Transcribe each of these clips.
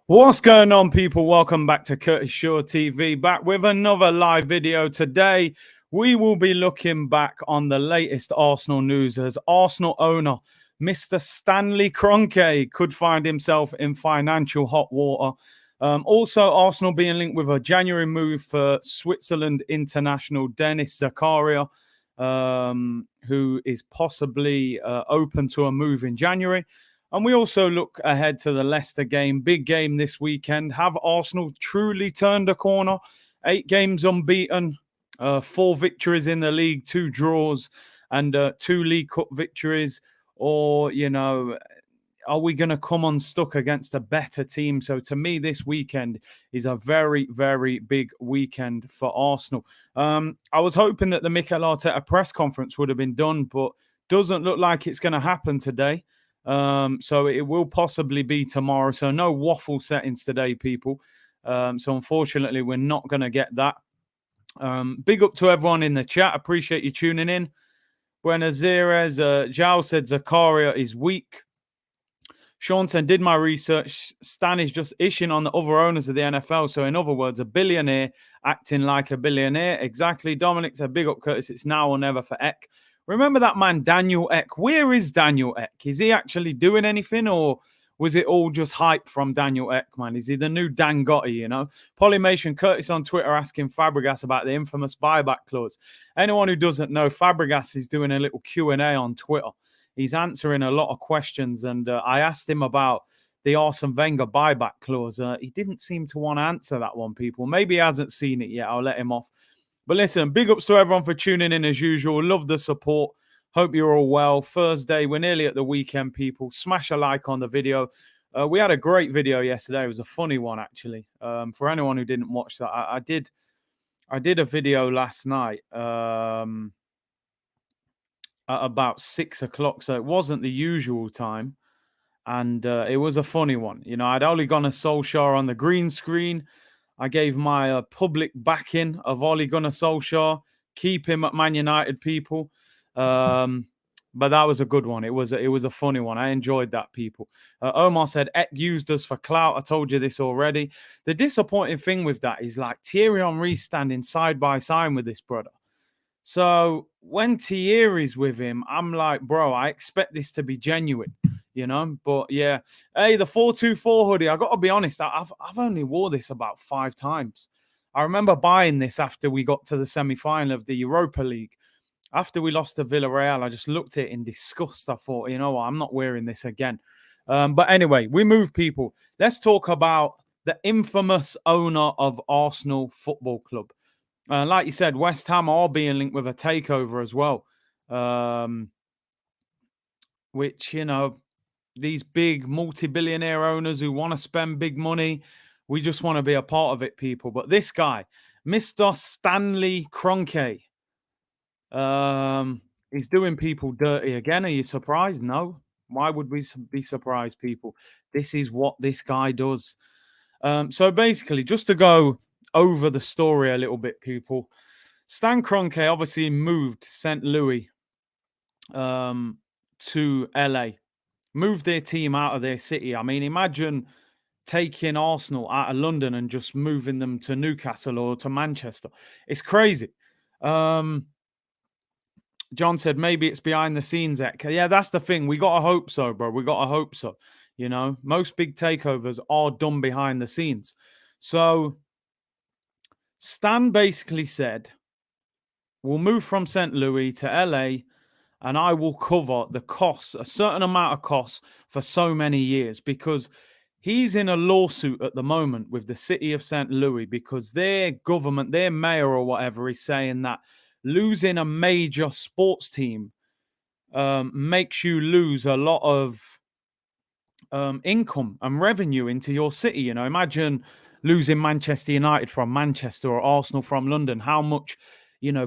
What's going on, people? Welcome back to Curtis Shaw TV, back with another live video. Today, we will be looking back on the latest Arsenal news as Arsenal owner Mr. Stanley Kroenke could find himself in financial hot water. Also, Arsenal being linked with a January move for Switzerland international Dennis Zakaria, who is possibly open to a move in January. And we also look ahead to the Leicester game, big game this weekend. Have Arsenal truly turned a corner? 8 games unbeaten, 4 victories in the league, 2 draws, and 2 League Cup victories. Or, are we going to come unstuck against a better team? So to me, this weekend is a very, very big weekend for Arsenal. I was hoping that the Mikel Arteta press conference would have been done, but doesn't look like it's going to happen today. So it will possibly be tomorrow. So no waffle settings today, people. So unfortunately, we're not going to get that. Big up to everyone in the chat. Appreciate you tuning in. Buenos Aires. Zhao said Zakaria is weak. Sean said, did my research. Stan is just ishing on the other owners of the NFL. So in other words, a billionaire acting like a billionaire. Exactly. Dominic said, big up Curtis. It's now or never for Eck. Remember that man, Daniel Eck? Where is Daniel Eck? Is he actually doing anything, or was it all just hype from Daniel Eck, man? Is he the new Dan Gotti, Polymation Curtis on Twitter asking Fabregas about the infamous buyback clause. Anyone who doesn't know, Fabregas is doing a little Q&A on Twitter. He's answering a lot of questions, and I asked him about the Arsene Wenger buyback clause. He didn't seem to want to answer that one, people. Maybe he hasn't seen it yet. I'll let him off. But listen, big ups to everyone for tuning in as usual. Love the support. Hope you're all well. Thursday, we're nearly at the weekend, people. Smash a like on the video. We had a great video yesterday. It was a funny one, actually. For anyone who didn't watch that, I did a video last night at about 6 o'clock. So it wasn't the usual time. And it was a funny one. I'd only gone a Solskjaer on the green screen. I gave my public backing of Ole Gunnar Solskjaer. Keep him at Man United, people. But that was a good one. It was a funny one. I enjoyed that, people. Omar said, Eck used us for clout. I told you this already. The disappointing thing with that is like Thierry Henry's standing side by side with this brother. So when Thierry's with him, I'm like, bro, I expect this to be genuine. But yeah, hey, the 424 hoodie, I got to be honest, I've only wore this about 5 times. I remember buying this after we got to the semi-final of the Europa League. After we lost to Villarreal, I just looked at it in disgust. I thought, you know what, I'm not wearing this again. But anyway, we move, people. Let's talk about the infamous owner of Arsenal Football Club. Like you said, West Ham are being linked with a takeover as well. Which, these big multi-billionaire owners who want to spend big money, we just want to be a part of it, people. But this guy, Mr. Stanley Kroenke, he's doing people dirty again. Are you surprised? No. Why would we be surprised, people? This is what this guy does. So basically, just to go over the story a little bit, people, Stan Kroenke obviously moved St. Louis to LA. Moved their team out of their city. I mean, imagine taking Arsenal out of London and just moving them to Newcastle or to Manchester. It's crazy. John said, maybe it's behind the scenes. Yeah, that's the thing. We got to hope so, bro. We got to hope so. Most big takeovers are done behind the scenes. So Stan basically said, we'll move from St. Louis to LA, and I will cover the costs, a certain amount of costs for so many years, because he's in a lawsuit at the moment with the city of St. Louis because their government, their mayor or whatever, is saying that losing a major sports team makes you lose a lot of income and revenue into your city. Imagine losing Manchester United from Manchester or Arsenal from London. How much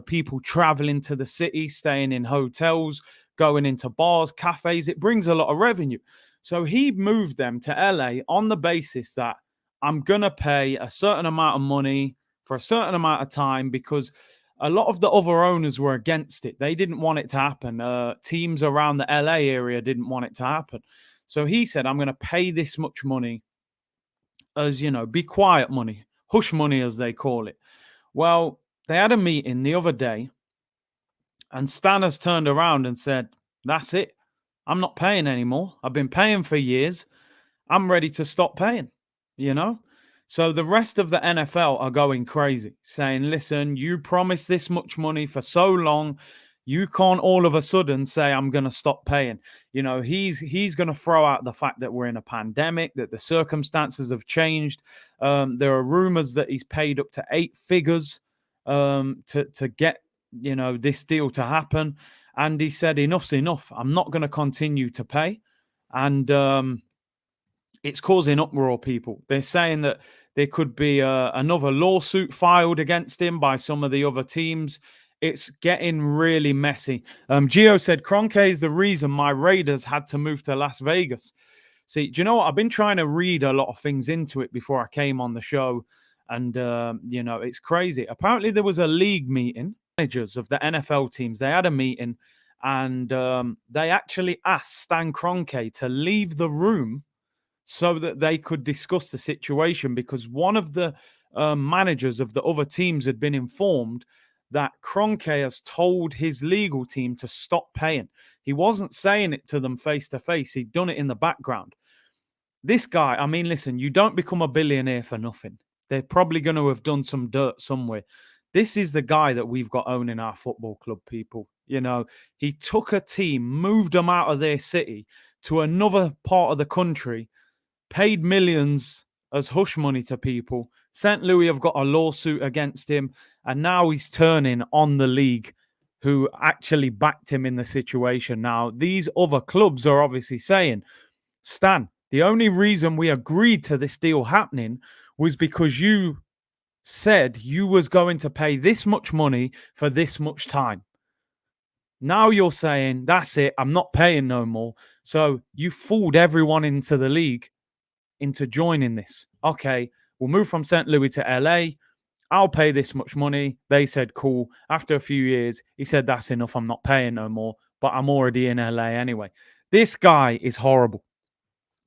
people traveling to the city, staying in hotels, going into bars, cafes. It brings a lot of revenue. So he moved them to LA on the basis that I'm going to pay a certain amount of money for a certain amount of time, because a lot of the other owners were against it. They didn't want it to happen. Teams around the LA area didn't want it to happen. So he said, I'm going to pay this much money as, be quiet money, hush money, as they call it. Well, they had a meeting the other day, and Stan has turned around and said, "That's it. I'm not paying anymore. I've been paying for years. I'm ready to stop paying, you know? So the rest of the NFL are going crazy, saying, listen, you promised this much money for so long. You can't all of a sudden say, I'm going to stop paying. He's going to throw out the fact that we're in a pandemic, that the circumstances have changed. There are rumors that he's paid up to 8 figures to get, this deal to happen. And he said, enough's enough. I'm not going to continue to pay. And it's causing uproar, people. They're saying that there could be another lawsuit filed against him by some of the other teams. It's getting really messy. Gio said, Kroenke is the reason my Raiders had to move to Las Vegas. See, do you know what? I've been trying to read a lot of things into it before I came on the show. And, it's crazy. Apparently, there was a league meeting, managers of the NFL teams. They had a meeting, and they actually asked Stan Kroenke to leave the room so that they could discuss the situation, because one of the managers of the other teams had been informed that Kroenke has told his legal team to stop paying. He wasn't saying it to them face to face. He'd done it in the background. This guy, I mean, listen, you don't become a billionaire for nothing. They're probably going to have done some dirt somewhere. This is the guy that we've got owning our football club, people. He took a team, moved them out of their city to another part of the country, paid millions as hush money to people. St. Louis have got a lawsuit against him, and now he's turning on the league who actually backed him in the situation. Now, these other clubs are obviously saying, Stan, the only reason we agreed to this deal happening was because you said you was going to pay this much money for this much time. Now you're saying, that's it, I'm not paying no more. So you fooled everyone into the league into joining this. Okay, we'll move from St. Louis to LA. I'll pay this much money. They said, cool. After a few years, he said, that's enough. I'm not paying no more, but I'm already in LA anyway. This guy is horrible.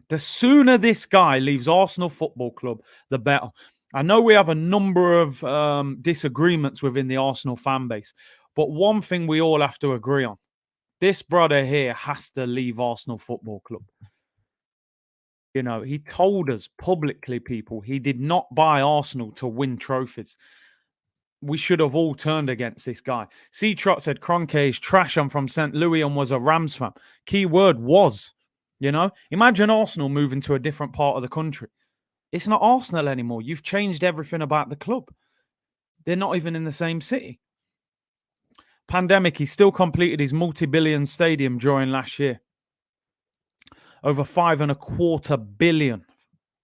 The sooner this guy leaves Arsenal Football Club, the better. I know we have a number of disagreements within the Arsenal fan base, but one thing we all have to agree on, this brother here has to leave Arsenal Football Club. He told us publicly, people, he did not buy Arsenal to win trophies. We should have all turned against this guy. C-Trot said, Kroenke is trash. I'm from St. Louis and was a Rams fan. Key word was, Imagine Arsenal moving to a different part of the country. It's not Arsenal anymore. You've changed everything about the club. They're not even in the same city. Pandemic, he still completed his multi-billion stadium during last year. Over $5.25 billion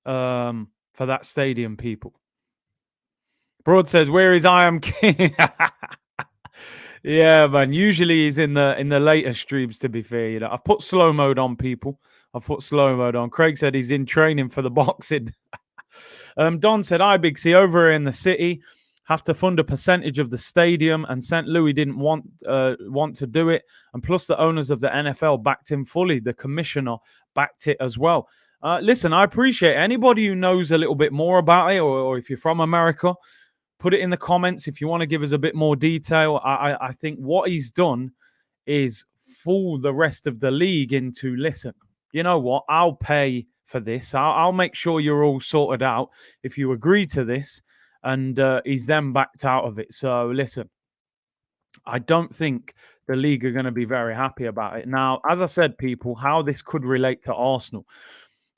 for that stadium, people. Broad says, where is I Am King? Yeah, man. Usually he's in the later streams, to be fair. I've put slow mode on, people. I've put slow mode on. Craig said he's in training for the boxing. Don said, I, Big C, over in the city, have to fund a percentage of the stadium, and St. Louis didn't want to do it. And plus the owners of the NFL backed him fully. The commissioner backed it as well. Listen, I appreciate anybody who knows a little bit more about it, or if you're from America, put it in the comments if you want to give us a bit more detail. I think what he's done is fool the rest of the league into, listen, you know what? I'll pay for this. I'll make sure you're all sorted out if you agree to this. And he's then backed out of it. So listen, I don't think the league are going to be very happy about it. Now, as I said, people, how this could relate to Arsenal.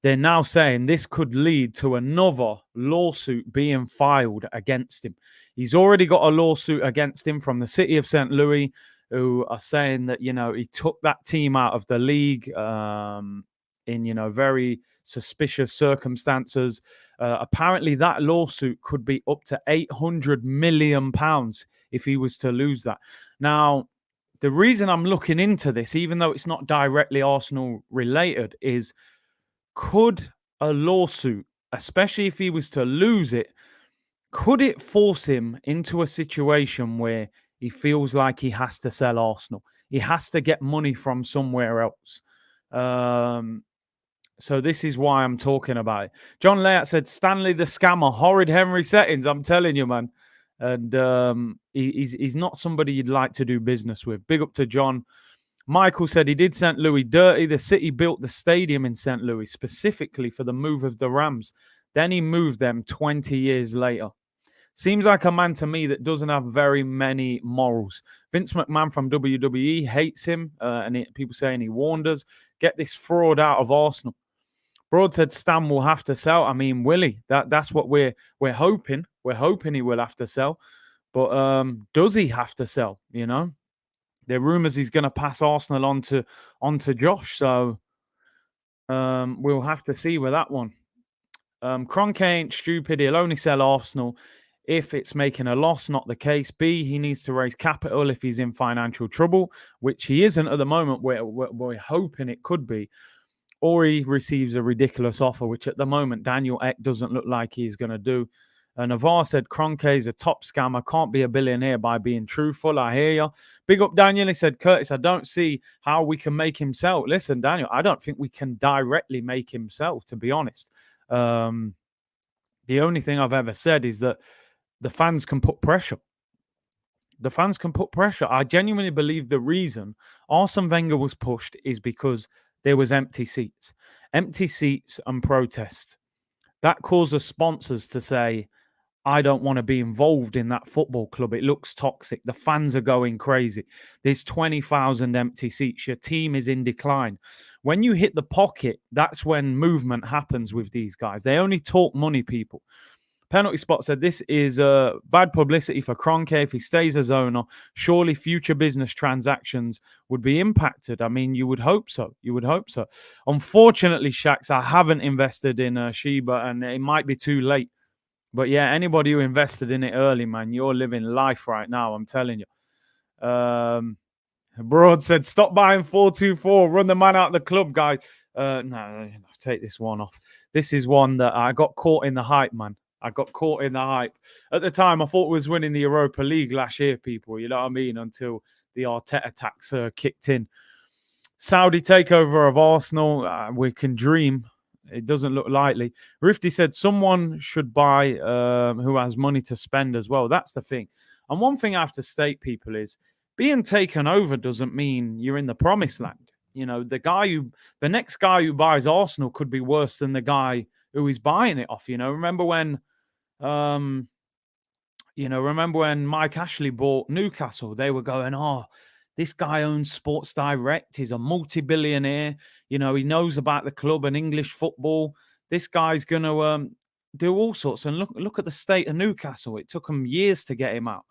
They're now saying this could lead to another lawsuit being filed against him. He's already got a lawsuit against him from the city of St. Louis, who are saying that, he took that team out of the league in, very suspicious circumstances. Apparently, that lawsuit could be up to £800 million if he was to lose that. Now, the reason I'm looking into this, even though it's not directly Arsenal related, is could a lawsuit, especially if he was to lose it, could it force him into a situation where he feels like he has to sell Arsenal? He has to get money from somewhere else. So this is why I'm talking about it. John Layat said, Stanley the scammer, horrid Henry settings. I'm telling you, man. And he's not somebody you'd like to do business with. Big up to John. Michael said he did St. Louis dirty. The city built the stadium in St. Louis specifically for the move of the Rams. Then he moved them 20 years later. Seems like a man to me that doesn't have very many morals. Vince McMahon from WWE hates him, and people saying he warned us. Get this fraud out of Arsenal. Broad said Stan will have to sell. I mean, will he? That's what we're hoping. We're hoping he will have to sell. But does he have to sell? You know, there are rumours he's going to pass Arsenal on to Josh. So we'll have to see with that one. Kroenke ain't stupid. He'll only sell Arsenal if it's making a loss, not the case. B, he needs to raise capital if he's in financial trouble, which he isn't at the moment. We're hoping it could be. Or he receives a ridiculous offer, which at the moment Daniel Ek doesn't look like he's going to do. Navarre said Kroenke is a top scammer, can't be a billionaire by being truthful. I hear you. Big up Daniel. He said, Curtis, I don't see how we can make him sell. Listen, Daniel, I don't think we can directly make him sell, to be honest. The only thing I've ever said is that the fans can put pressure. The fans can put pressure. I genuinely believe the reason Arsene Wenger was pushed is because there was empty seats and protest. That caused the sponsors to say, I don't want to be involved in that football club. It looks toxic. The fans are going crazy. There's 20,000 empty seats. Your team is in decline. When you hit the pocket, that's when movement happens with these guys. They only talk money, people. Penalty Spot said, this is bad publicity for Kroenke. If he stays as owner, surely future business transactions would be impacted. I mean, you would hope so. You would hope so. Unfortunately, Shax, I haven't invested in Sheba, and it might be too late. But yeah, anybody who invested in it early, man, you're living life right now, I'm telling you. Broad said, stop buying 424. Run the man out of the club, guys. No, take this one off. This is one that I got caught in the hype, man. I got caught in the hype. At the time, I thought we was winning the Europa League last year, people. You know what I mean? Until the Arteta tax kicked in. Saudi takeover of Arsenal. We can dream. It doesn't look likely. Rifty said someone should buy who has money to spend as well. That's the thing. And one thing I have to state, people, is being taken over doesn't mean you're in the promised land. You know, the next guy who buys Arsenal could be worse than the guy who is buying it off. You know, remember when Mike Ashley bought Newcastle? They were going, oh, this guy owns Sports Direct. He's a multi-billionaire. You know, he knows about the club and English football. This guy's going to do all sorts. And look at the state of Newcastle. It took him years to get him out.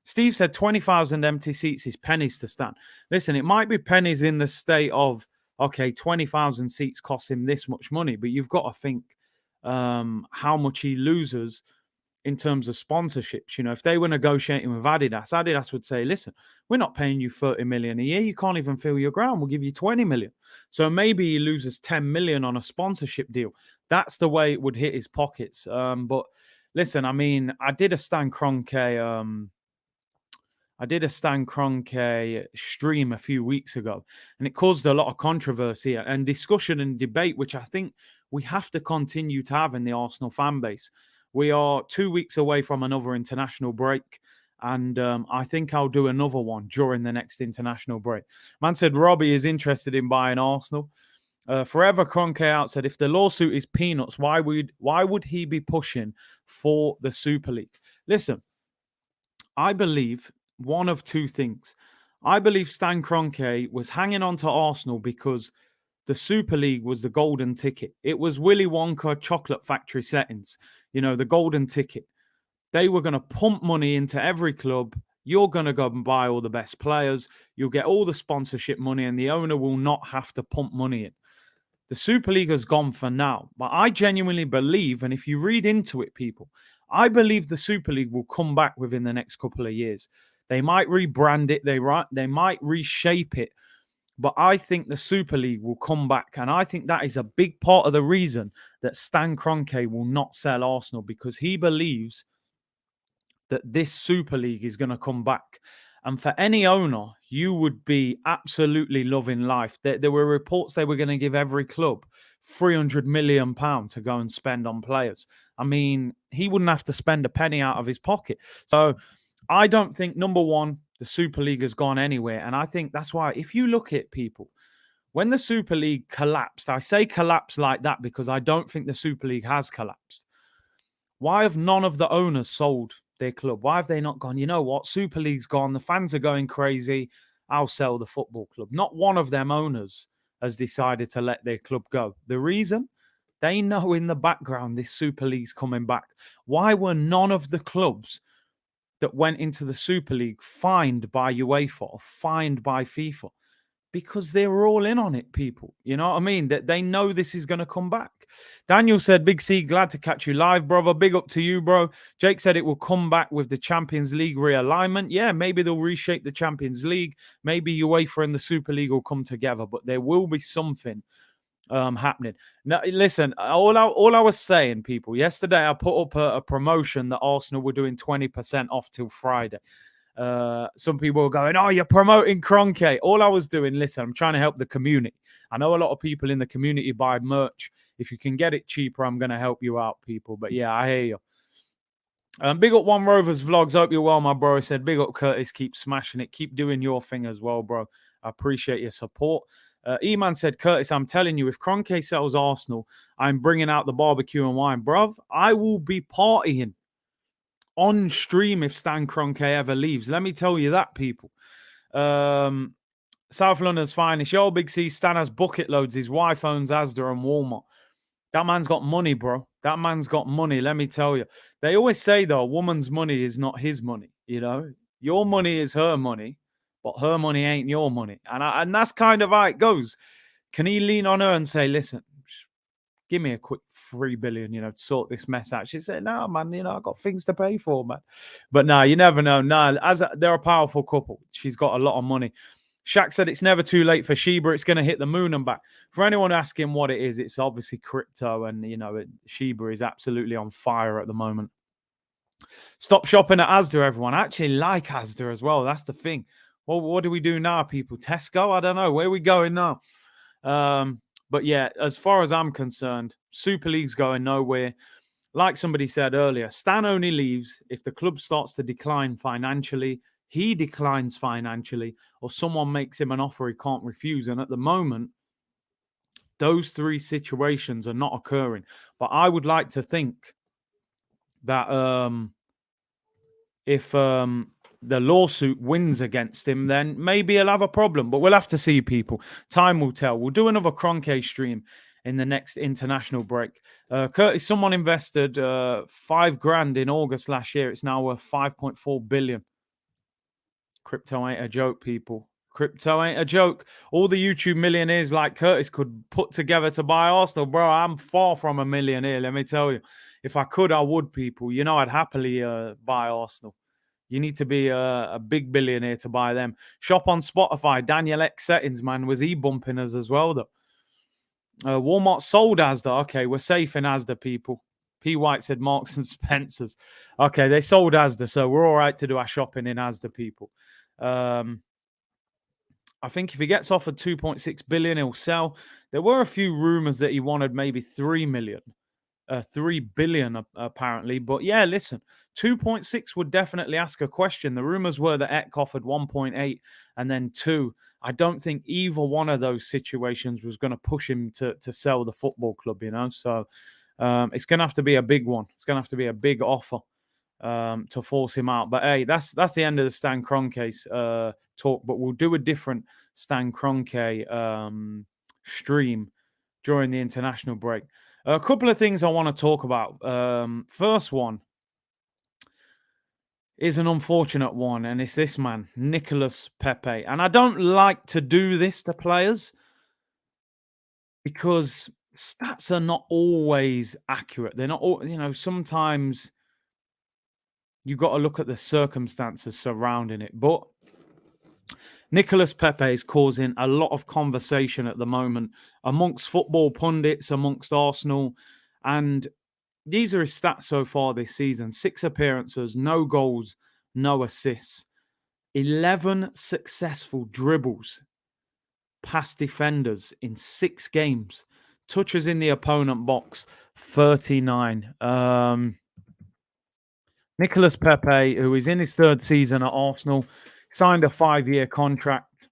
Steve said 20,000 empty seats is pennies to Stan. Listen, it might be pennies in the state of, okay, 20,000 seats cost him this much money, but you've got to think how much he loses in terms of sponsorships. You know, if they were negotiating with Adidas would say, listen, we're not paying you 30 million a year. You can't even fill your ground. We'll give you 20 million. So maybe he loses 10 million on a sponsorship deal. That's the way it would hit his pockets. But listen, I mean, I did a Stan Kroenke stream a few weeks ago, and it caused a lot of controversy and discussion and debate, which I think we have to continue to have in the Arsenal fan base. We are 2 weeks away from another international break, and I think I'll do another one during the next international break. Man said Robbie is interested in buying Arsenal. Forever Kroenke out said, if the lawsuit is peanuts, why would he be pushing for the Super League? Listen, I believe one of two things. I believe Stan Kroenke was hanging on to Arsenal because the Super League was the golden ticket. It was Willy Wonka chocolate factory settings. You know, the golden ticket. They were going to pump money into every club. You're going to go and buy all the best players. You'll get all the sponsorship money, and the owner will not have to pump money in. The Super League has gone for now. But I genuinely believe, and if you read into it, people, I believe the Super League will come back within the next couple of years. They might rebrand it. They might reshape it. But I think the Super League will come back. And I think that is a big part of the reason that Stan Kroenke will not sell Arsenal, because he believes that this Super League is going to come back. And for any owner, you would be absolutely loving life. There were reports they were going to give every club £300 million to go and spend on players. I mean, he wouldn't have to spend a penny out of his pocket. So I don't think, number one, the Super League has gone anywhere. And I think that's why, if you look at people, when the Super League collapsed, I say collapse like that because I don't think the Super League has collapsed. Why have none of the owners sold their club? Why have they not gone, you know what, Super League's gone, the fans are going crazy, I'll sell the football club? Not one of them owners has decided to let their club go. The reason? They know in the background this Super League's coming back. Why were none of the clubs that went into the Super League fined by UEFA or fined by FIFA? Because they were all in on it, people. You know what I mean? That they know this is going to come back. Daniel said, Big C, glad to catch you live, brother. Big up to you, bro. Jake said it will come back with the Champions League realignment. Yeah, maybe they'll reshape the Champions League. Maybe UEFA and the Super League will come together, but there will be something happening. Now, listen, all I was saying, people, yesterday I put up a promotion that Arsenal were doing 20% off till Friday. Some people were going, oh, you're promoting Kroenke. All I was doing, listen, I'm trying to help the community. I know a lot of people in the community buy merch. If you can get it cheaper, I'm going to help you out, people. But yeah, I hear you. Big up One Rovers Vlogs. Hope you're well, my bro. He said, big up Curtis. Keep smashing it. Keep doing your thing as well, bro. I appreciate your support. E-Man said, Curtis, I'm telling you, if Kroenke sells Arsenal, I'm bringing out the barbecue and wine. Bruv, I will be partying on stream if Stan Kroenke ever leaves. Let me tell you that, people. South London's finest. Yo, Big C, Stan has bucket loads. His wife owns Asda and Walmart. That man's got money, bro. That man's got money, let me tell you. They always say, though, a woman's money is not his money, you know? Your money is her money, but her money ain't your money. And that's kind of how it goes. Can he lean on her and say, listen, give me a quick 3 billion, to sort this mess out? She said, no, man, I got things to pay for, man. But no, you never know. No, they're a powerful couple. She's got a lot of money. Shaq said it's never too late for Shiba. It's going to hit the moon and back. For anyone asking what it is, it's obviously crypto. And, Shiba is absolutely on fire at the moment. Stop shopping at Asda, everyone. I actually like Asda as well. That's the thing. Well, what do we do now, people? Tesco? I don't know. Where are we going now? But yeah, as far as I'm concerned, Super League's going nowhere. Like somebody said earlier, Stan only leaves if the club starts to decline financially, he declines financially, or someone makes him an offer he can't refuse. And at the moment, those three situations are not occurring. But I would like to think that if the lawsuit wins against him, then maybe he'll have a problem. But we'll have to see, people. Time will tell. We'll do another Kroenke stream in the next international break. Curtis, someone invested $5,000 in August last year. It's now worth 5.4 billion. Crypto ain't a joke, people. Crypto ain't a joke. All the YouTube millionaires like Curtis could put together to buy Arsenal. Bro, I'm far from a millionaire, let me tell you. If I could, I would, people. I'd happily buy Arsenal. You need to be a big billionaire to buy them. Shop on Spotify. Daniel X Settings, man. Was he bumping us as well, though? Walmart sold Asda. Okay, we're safe in Asda, people. P. White said Marks and Spencer's. Okay, they sold Asda, so we're all right to do our shopping in Asda, people. I think if he gets offered 2.6 billion, he'll sell. There were a few rumors that he wanted maybe 3 billion apparently. But yeah, listen, 2.6 would definitely ask a question. The rumors were that Eck offered 1.8 and then 2. I don't think either one of those situations was going to push him to sell the football club, So it's going to have to be a big one. It's going to have to be a big offer to force him out. But hey, that's the end of the Stan Kroenke talk. But we'll do a different Stan Kroenke stream during the international break. A couple of things I want to talk about. First one is an unfortunate one, and it's this man, Nicolas Pepe. And I don't like to do this to players because stats are not always accurate. They're not all, sometimes you got to look at the circumstances surrounding it. But Nicolas Pepe is causing a lot of conversation at the moment amongst football pundits, amongst Arsenal. And these are his stats so far this season. 6 appearances, no goals, no assists. 11 successful dribbles past defenders in 6 games. Touches in the opponent box, 39. Nicolas Pepe, who is in his 3rd season at Arsenal, signed a 5-year contract.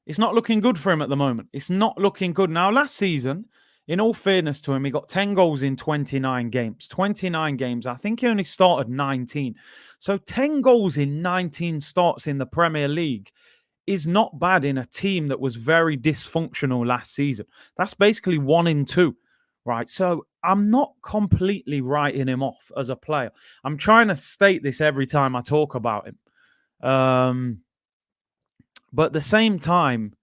It's not looking good for him at the moment. It's not looking good. Now, last season, in all fairness to him, he got 10 goals in 29 games. 29 games. I think he only started 19. So 10 goals in 19 starts in the Premier League is not bad in a team that was very dysfunctional last season. That's basically 1 in 2, right? So I'm not completely writing him off as a player. I'm trying to state this every time I talk about him. But at the same time,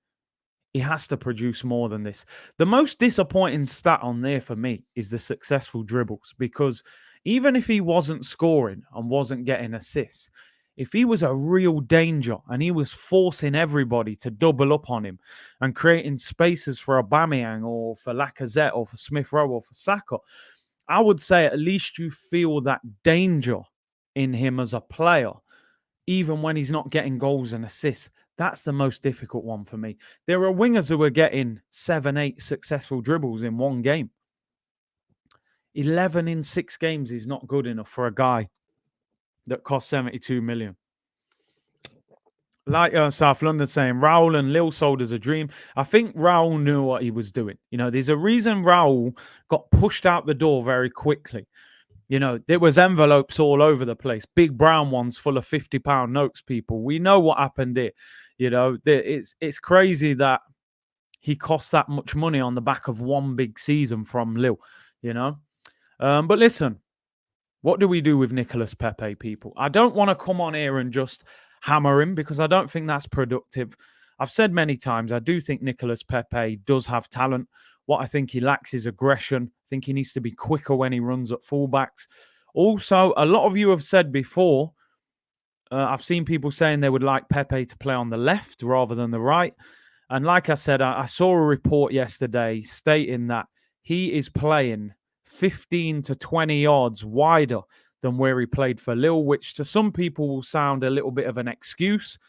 he has to produce more than this. The most disappointing stat on there for me is the successful dribbles, because even if he wasn't scoring and wasn't getting assists, if he was a real danger and he was forcing everybody to double up on him and creating spaces for Aubameyang or for Lacazette or for Smith Rowe or for Saka, I would say at least you feel that danger in him as a player, even when he's not getting goals and assists. That's the most difficult one for me. There are wingers who are getting 7, 8 successful dribbles in 1 game. 11 in 6 games is not good enough for a guy that cost 72 million. Like South London saying, Raul and Lil sold as a dream. I think Raul knew what he was doing. You know, there's a reason Raul got pushed out the door very quickly. You know, there was envelopes all over the place, big brown ones full of £50 notes, people. We know what happened here. You know, it's crazy that he cost that much money on the back of 1 big season from Lille, you know. But listen, what do we do with Nicolas Pepe, people? I don't want to come on here and just hammer him because I don't think that's productive. I've said many times, I do think Nicolas Pepe does have talent. What I think he lacks is aggression. I think he needs to be quicker when he runs at fullbacks. Also, a lot of you have said before, I've seen people saying they would like Pepe to play on the left rather than the right. And like I said, I saw a report yesterday stating that he is playing 15 to 20 yards wider than where he played for Lille, which to some people will sound a little bit of an excuse.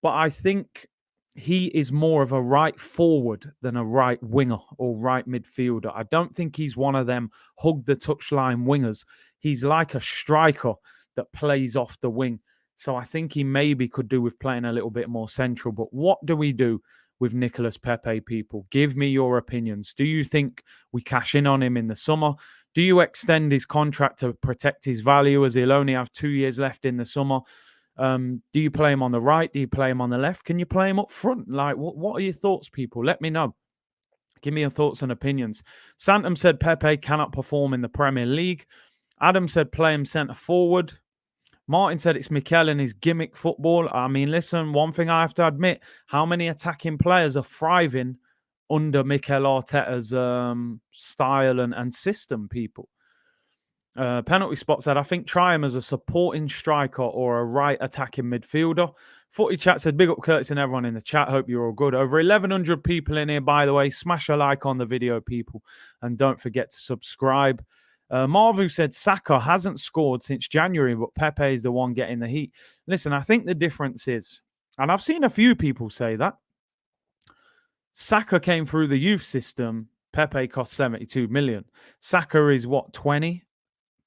But I think he is more of a right forward than a right winger or right midfielder. I don't think he's one of them hug the touchline wingers. He's like a striker that plays off the wing. So I think he maybe could do with playing a little bit more central. But what do we do with Nicolas Pepe, people? Give me your opinions. Do you think we cash in on him in the summer? Do you extend his contract to protect his value as he'll only have 2 years left in the summer? Do you play him on the right? Do you play him on the left? Can you play him up front? Like, what are your thoughts, people? Let me know. Give me your thoughts and opinions. Santam said Pepe cannot perform in the Premier League. Adam said play him centre forward. Martin said it's Mikel and his gimmick football. I mean, listen, one thing I have to admit, how many attacking players are thriving under Mikel Arteta's style and system, people? Penalty spot said, I think try him as a supporting striker or a right attacking midfielder. Footy chat said, big up Curtis and everyone in the chat. Hope you're all good. Over 1,100 people in here, by the way. Smash a like on the video, people. And don't forget to subscribe. Marvu said Saka hasn't scored since January, but Pepe is the one getting the heat. Listen, I think the difference is, and I've seen a few people say that, Saka came through the youth system. Pepe cost 72 million. Saka is what, 20?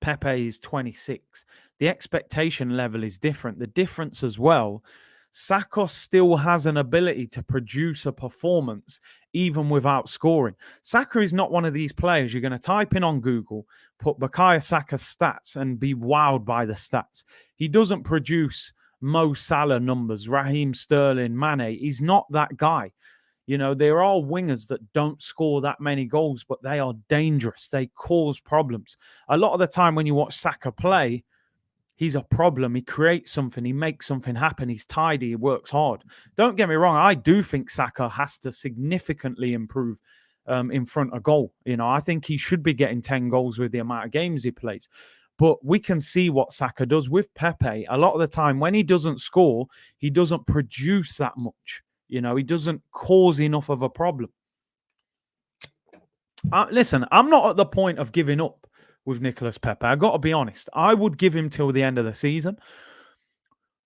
Pepe is 26. The expectation level is different. The difference as well, Saka still has an ability to produce a performance even without scoring. Saka is not one of these players you're going to type in on Google, put Bukayo Saka stats and be wowed by the stats. He doesn't produce Mo Salah numbers, Raheem Sterling, Mane. He's not that guy. You know, there are wingers that don't score that many goals, but they are dangerous. They cause problems. A lot of the time when you watch Saka play, he's a problem. He creates something. He makes something happen. He's tidy. He works hard. Don't get me wrong. I do think Saka has to significantly improve in front of goal. You know, I think he should be getting 10 goals with the amount of games he plays. But we can see what Saka does with Pepe. A lot of the time when he doesn't score, he doesn't produce that much. You know, he doesn't cause enough of a problem. Listen, I'm not at the point of giving up with Nicolas Pepe. I got to be honest. I would give him till the end of the season.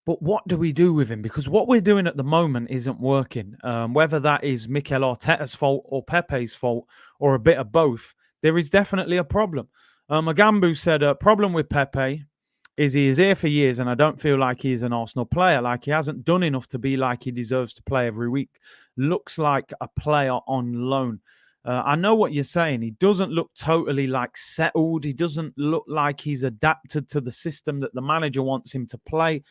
But what do we do with him? Because what we're doing at the moment isn't working. Whether that is Mikel Arteta's fault or Pepe's fault or a bit of both, there is definitely a problem. Magambu said a problem with Pepe is he is here for years, and I don't feel like he's an Arsenal player. Like he hasn't done enough to be like he deserves to play every week. Looks like a player on loan. I know what you're saying. He doesn't look totally like settled. He doesn't look like he's adapted to the system that the manager wants him to play.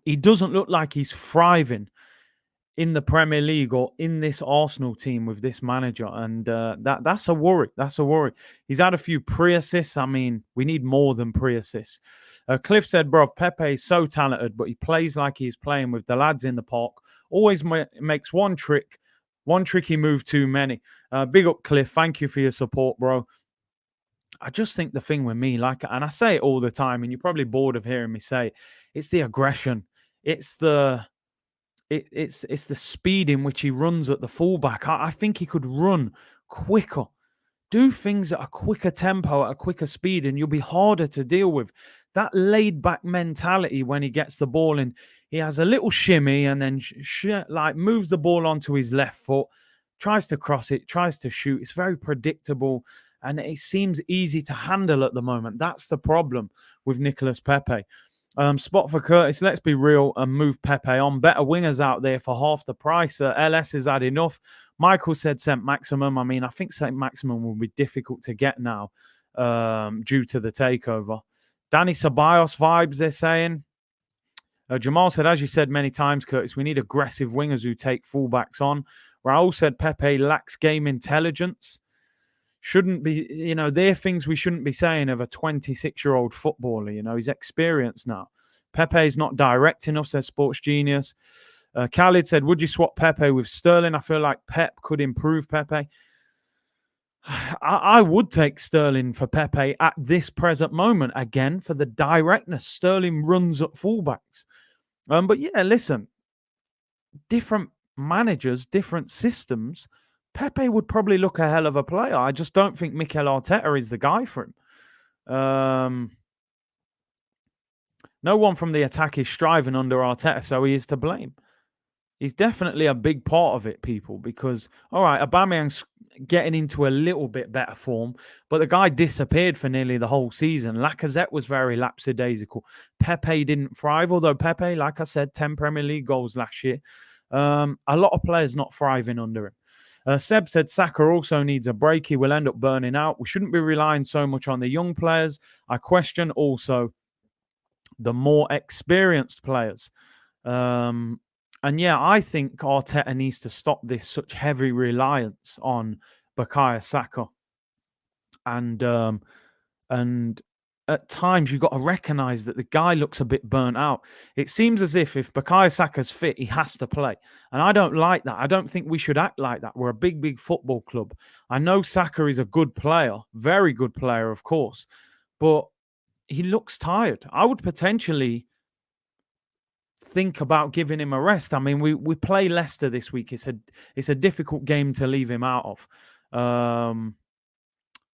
He doesn't look like he's thriving in the Premier League or in this Arsenal team with this manager. And that's a worry. That's a worry. He's had a few pre-assists. I mean, we need more than pre-assists. Cliff said, bro, Pepe is so talented, but he plays like he's playing with the lads in the park. Always makes one tricky move too many. Big up, Cliff. Thank you for your support, bro. I just think the thing with me, and I say it all the time, and you're probably bored of hearing me say it, it's the aggression. It's the speed in which he runs at the fullback. I think he could run quicker, do things at a quicker tempo, at a quicker speed, and you'll be harder to deal with. That laid-back mentality when he gets the ball and he has a little shimmy and then moves the ball onto his left foot, tries to cross it, tries to shoot. It's very predictable and it seems easy to handle at the moment. That's the problem with Nicolas Pepe. Spot for Curtis. Let's be real and move Pepe on. Better wingers out there for half the price. LS has had enough. Michael said St. Maximum. I mean, I think St. Maximum will be difficult to get now due to the takeover. Danny Ceballos vibes, they're saying. Jamal said, as you said many times, Curtis, we need aggressive wingers who take fullbacks on. Raul said Pepe lacks game intelligence. Shouldn't be, they're things we shouldn't be saying of a 26-year-old footballer. He's experienced now. Pepe's not direct enough, says Sports Genius. Khalid said, would you swap Pepe with Sterling? I feel like Pep could improve Pepe. I would take Sterling for Pepe at this present moment, again, for the directness. Sterling runs at fullbacks. But yeah, listen, different managers, different systems, Pepe would probably look a hell of a player. I just don't think Mikel Arteta is the guy for him. No one from the attack is striving under Arteta, so he is to blame. He's definitely a big part of it, people, because, all right, Aubameyang's getting into a little bit better form, but the guy disappeared for nearly the whole season. Lacazette was very lapsidaisical. Pepe didn't thrive, although Pepe, like I said, 10 Premier League goals last year. A lot of players not thriving under him. Seb said Saka also needs a break. He will end up burning out. We shouldn't be relying so much on the young players. I question also the more experienced players. And yeah, I think Arteta needs to stop this such heavy reliance on Bukayo Saka. And at times you've got to recognise that the guy looks a bit burnt out. It seems as if Bukayo Saka's fit, he has to play. And I don't like that. I don't think we should act like that. We're a big, big football club. I know Saka is a good player, very good player, of course, but he looks tired. I would potentially think about giving him a rest. I mean, we play Leicester this week. It's a difficult game to leave him out of.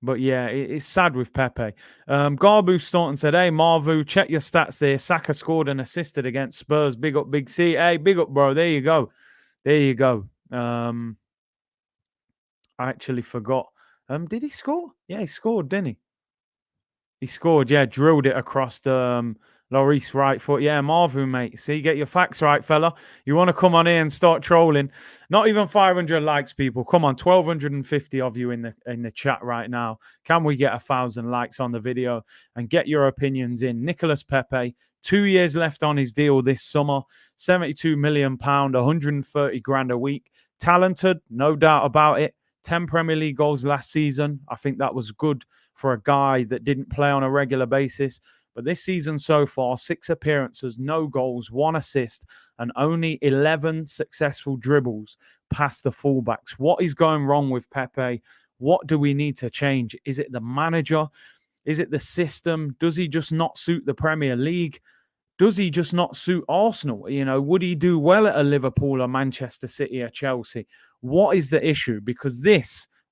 But yeah, it's sad with Pepe. Garbu Staunton said, hey, Marvu, check your stats there. Saka scored and assisted against Spurs. Big up, Big C. Hey, big up, bro. There you go. There you go. I actually forgot. Did he score? Yeah, he scored, didn't he? He scored, yeah, drilled it across the Lloris right foot. Yeah, Marvu, mate. See, get your facts right, fella. You want to come on here and start trolling. Not even 500 likes, people. Come on, 1,250 of you in the chat right now. Can we get 1,000 likes on the video and get your opinions in? Nicolas Pepe, 2 years left on his deal this summer. £72 million, 130 grand a week. Talented, no doubt about it. 10 Premier League goals last season. I think that was good for a guy that didn't play on a regular basis. But this season so far, 6 appearances, no goals, 1 assist, and only 11 successful dribbles past the fullbacks. What is going wrong with Pepe? What do we need to change? Is it the manager? Is it the system? Does he just not suit the Premier League? Does he just not suit Arsenal? Would he do well at a Liverpool or Manchester City or Chelsea? What is the issue? Because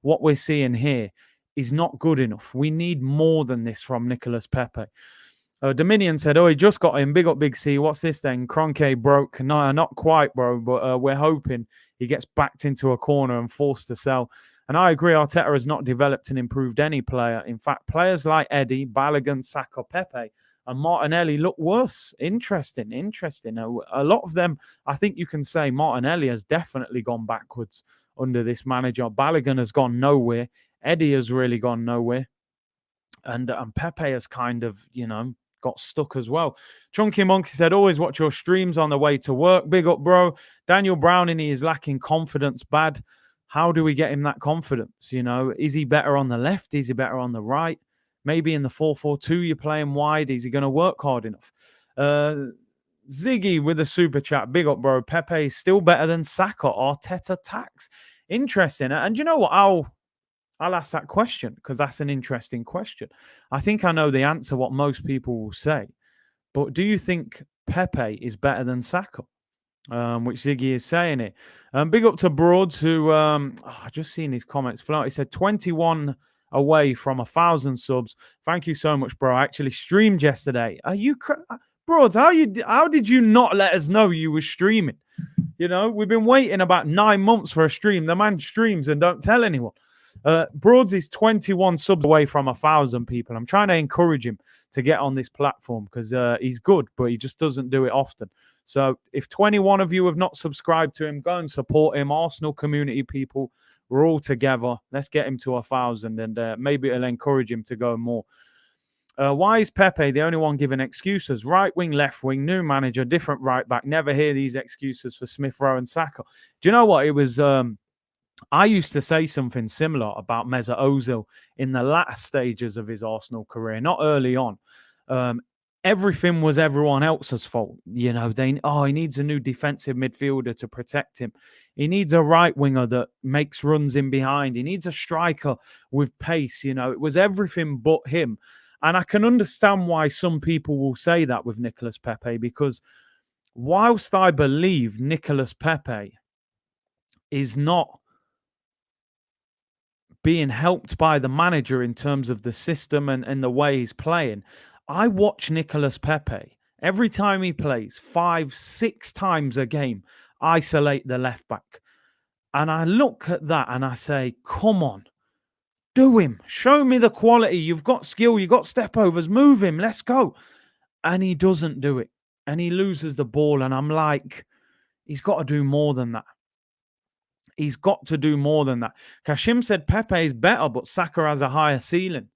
what we're seeing here, is not good enough. We need more than this from Nicolas Pepe. Dominion said, "Oh, he just got him. Big up, Big C. What's this then? Kroenke broke. No, not quite, bro. But we're hoping he gets backed into a corner and forced to sell." And I agree, Arteta has not developed and improved any player. In fact, players like Eddie, Balogun, Saka, Pepe, and Martinelli look worse. Interesting. A lot of them, I think you can say Martinelli has definitely gone backwards under this manager. Balogun has gone nowhere. Eddie has really gone nowhere. And Pepe has kind of, got stuck as well. Chunky Monkey said, always watch your streams on the way to work. Big up, bro. Daniel Browning, is lacking confidence bad. How do we get him that confidence? Is he better on the left? Is he better on the right? Maybe in the 4-4-2, you're playing wide. Is he going to work hard enough? Ziggy with a super chat. Big up, bro. Pepe is still better than Saka. Arteta tax. Interesting. And you know what? I'll ask that question because that's an interesting question. I think I know the answer, what most people will say. But do you think Pepe is better than Saka? Which Ziggy is saying it. Big up to Broads, who I just seen his comments float. He said 21 away from 1,000 subs. Thank you so much, bro. I actually streamed yesterday. Are you Broads? How did you not let us know you were streaming? We've been waiting about 9 months for a stream. The man streams and don't tell anyone. Broads is 21 subs away from 1,000 people. I'm trying to encourage him to get on this platform because he's good, but he just doesn't do it often. So if 21 of you have not subscribed to him, go and support him. Arsenal community people, we're all together. Let's get him to 1,000 and maybe it'll encourage him to go more. Why is Pepe the only one giving excuses? Right wing, left wing, new manager, different right back. Never hear these excuses for Smith Rowe and Saka. Do you know what? It was... I used to say something similar about Mesut Ozil in the latter stages of his Arsenal career, not early on. Everything was everyone else's fault. He needs a new defensive midfielder to protect him. He needs a right winger that makes runs in behind. He needs a striker with pace. It was everything but him. And I can understand why some people will say that with Nicolas Pepe, because whilst I believe Nicolas Pepe is not being helped by the manager in terms of the system and the way he's playing, I watch Nicolas Pepe every time he plays 5-6 times a game isolate the left back, and I look at that and I say, come on, do him, show me the quality. You've got skill, you've got step overs, move him, let's go. And he doesn't do it, and he loses the ball, and I'm like, he's got to do more than that. He's got to do more than that. Kashim said Pepe is better, but Saka has a higher ceiling.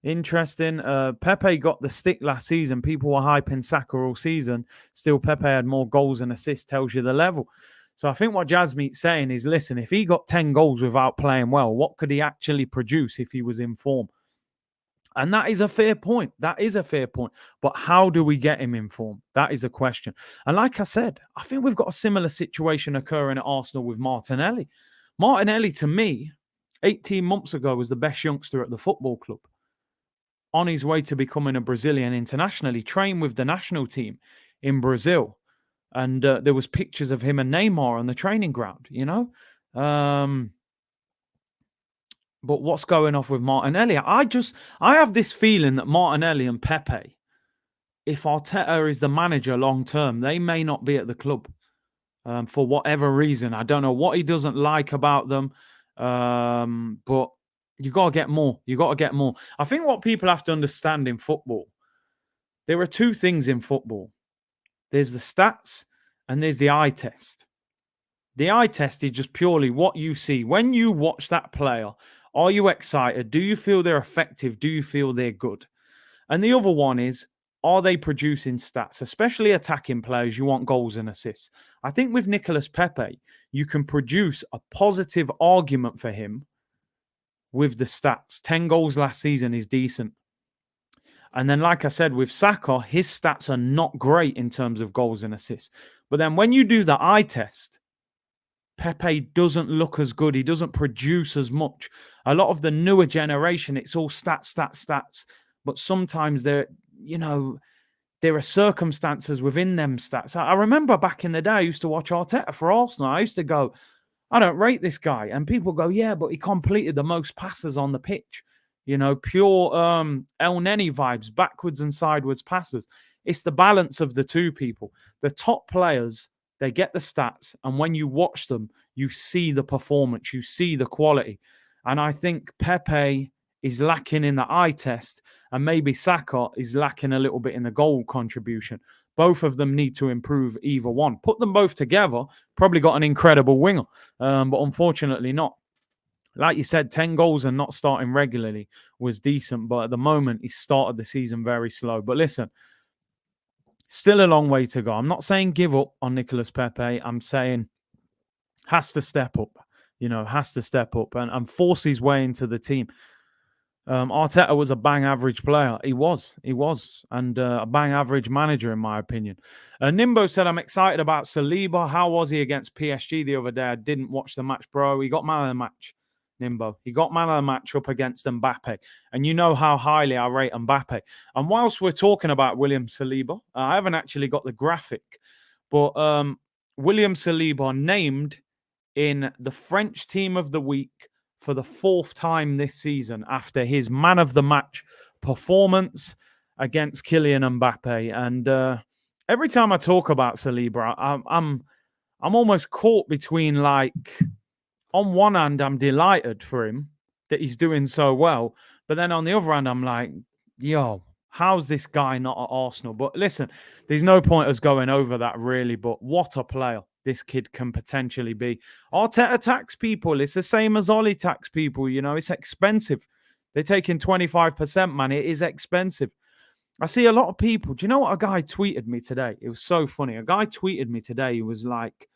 Interesting. Pepe got the stick last season. People were hyping Saka all season. Still, Pepe had more goals and assists, tells you the level. So I think what Jasmeet's saying is, listen, if he got 10 goals without playing well, what could he actually produce if he was in form? And that is a fair point. But how do we get him in form? That is a question. And like I said, I think we've got a similar situation occurring at Arsenal with Martinelli. Martinelli, to me, 18 months ago, was the best youngster at the football club. On his way to becoming a Brazilian international. He trained with the national team in Brazil. And there was pictures of him and Neymar on the training ground, But what's going off with Martinelli? I have this feeling that Martinelli and Pepe, if Arteta is the manager long term, they may not be at the club for whatever reason. I don't know what he doesn't like about them, but you got to get more. I think what people have to understand in football, there are two things in football. There's the stats and there's the eye test. The eye test is just purely what you see. When you watch that player, are you excited? Do you feel they're effective? Do you feel they're good? And the other one is, are they producing stats? Especially attacking players, you want goals and assists. I think with Nicolas Pepe, you can produce a positive argument for him with the stats. 10 goals last season is decent. And then, like I said, with Saka, his stats are not great in terms of goals and assists. But then when you do the eye test, Pepe doesn't look as good. He doesn't produce as much. A lot of the newer generation, it's all stats. But sometimes there are circumstances within them stats. I remember back in the day, I used to watch Arteta for Arsenal. I used to go, I don't rate this guy. And people go, yeah, but he completed the most passes on the pitch. Pure El Neni vibes, backwards and sideways passes. It's the balance of the two people. The top players, they get the stats, and when you watch them, you see the performance, you see the quality. And I think Pepe is lacking in the eye test, and maybe Saka is lacking a little bit in the goal contribution. Both of them need to improve either one. Put them both together, probably got an incredible winger, but unfortunately not. Like you said, 10 goals and not starting regularly was decent, but at the moment, he started the season very slow. But listen, still a long way to go. I'm not saying give up on Nicolas Pepe. I'm saying has to step up, has to step up and force his way into the team. Arteta was a bang average player. He was, and a bang average manager, in my opinion. Nimbo said, I'm excited about Saliba. How was he against PSG the other day? I didn't watch the match, bro. He got man of the match, Nimbo. He got man of the match up against Mbappe. And you know how highly I rate Mbappe. And whilst we're talking about William Saliba, I haven't actually got the graphic, but William Saliba named in the French Team of the Week for the 4th time this season after his man of the match performance against Kylian Mbappe. And every time I talk about Saliba, I'm almost caught between, like, on one hand, I'm delighted for him that he's doing so well, but then on the other hand, I'm like, yo, how's this guy not at Arsenal? But listen, there's no point us going over that really, but what a player this kid can potentially be. Arteta tax people. It's the same as Ollie tax people. It's expensive. They're taking 25%, man. It is expensive. I see a lot of people. Do you know what a guy tweeted me today? It was so funny. A guy tweeted me today. He was like,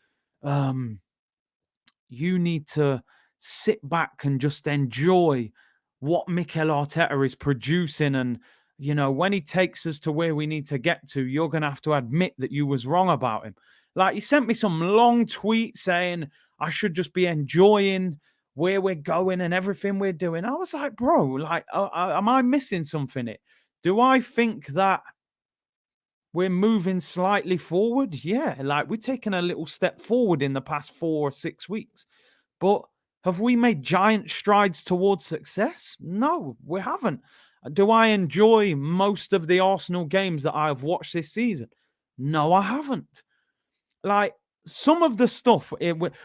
you need to sit back and just enjoy what Mikel Arteta is producing. And, when he takes us to where we need to get to, you're going to have to admit that you was wrong about him. Like, he sent me some long tweet saying I should just be enjoying where we're going and everything we're doing. I was like, bro, like, am I missing something here? Do I think that we're moving slightly forward? Yeah, like we're taking a little step forward in the past 4 or 6 weeks. But have we made giant strides towards success? No, we haven't. Do I enjoy most of the Arsenal games that I've watched this season? No, I haven't. Like, some of the stuff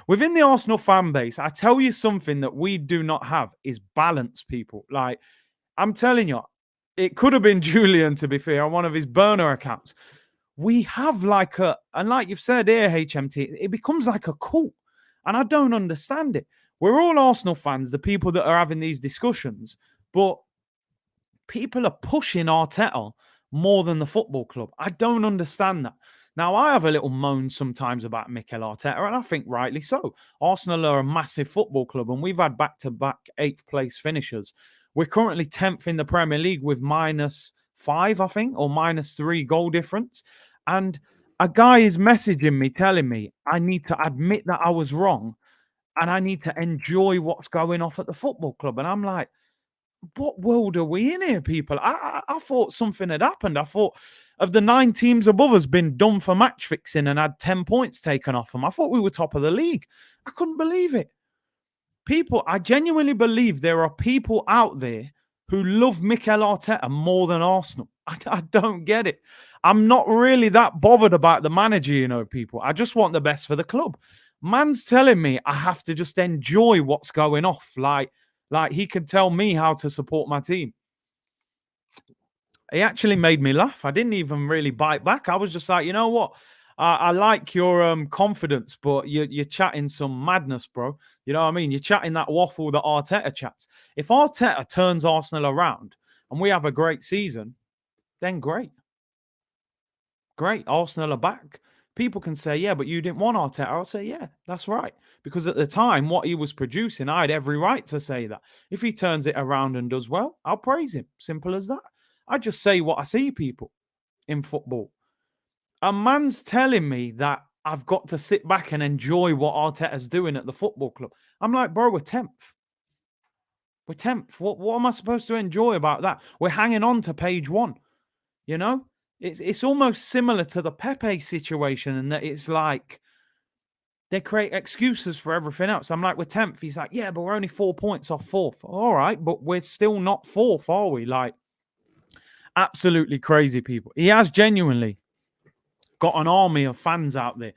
within the Arsenal fan base, I tell you something that we do not have is balance, people. Like, I'm telling you, it could have been Julian, to be fair, on one of his burner accounts. We have and like you've said here, HMT, it becomes like a cult. And I don't understand it. We're all Arsenal fans, the people that are having these discussions, but people are pushing Arteta more than the football club. I don't understand that. Now, I have a little moan sometimes about Mikel Arteta, and I think rightly so. Arsenal are a massive football club, and we've had back-to-back 8th place finishers. We're currently 10th in the Premier League with -5, I think, or -3 goal difference. And a guy is messaging me, telling me I need to admit that I was wrong, and I need to enjoy what's going off at the football club. And I'm like, what world are we in here, people? I thought something had happened. I thought, of the 9 teams above us been done for match fixing and had 10 points taken off them. I thought we were top of the league. I couldn't believe it. People, I genuinely believe there are people out there who love Mikel Arteta more than Arsenal. I don't get it. I'm not really that bothered about the manager, people. I just want the best for the club. Man's telling me I have to just enjoy what's going off. Like he can tell me how to support my team. He actually made me laugh. I didn't even really bite back. I was just like, you know what? I like your confidence, but you're chatting some madness, bro. You know what I mean? You're chatting that waffle that Arteta chats. If Arteta turns Arsenal around and we have a great season, then great. Great. Arsenal are back. People can say, yeah, but you didn't want Arteta. I'll say, yeah, that's right. Because at the time, what he was producing, I had every right to say that. If he turns it around and does well, I'll praise him. Simple as that. I just say what I see, people, in football. A man's telling me that I've got to sit back and enjoy what Arteta's doing at the football club. I'm like, bro, we're 10th. We're 10th. What am I supposed to enjoy about that? We're hanging on to page 1. It's almost similar to the Pepe situation in that it's like They create excuses for everything else. I'm like, we're 10th. He's like, yeah, but we're only 4 points off 4th. All right, but we're still not 4th, are we? Like, absolutely crazy people. He has genuinely got an army of fans out there.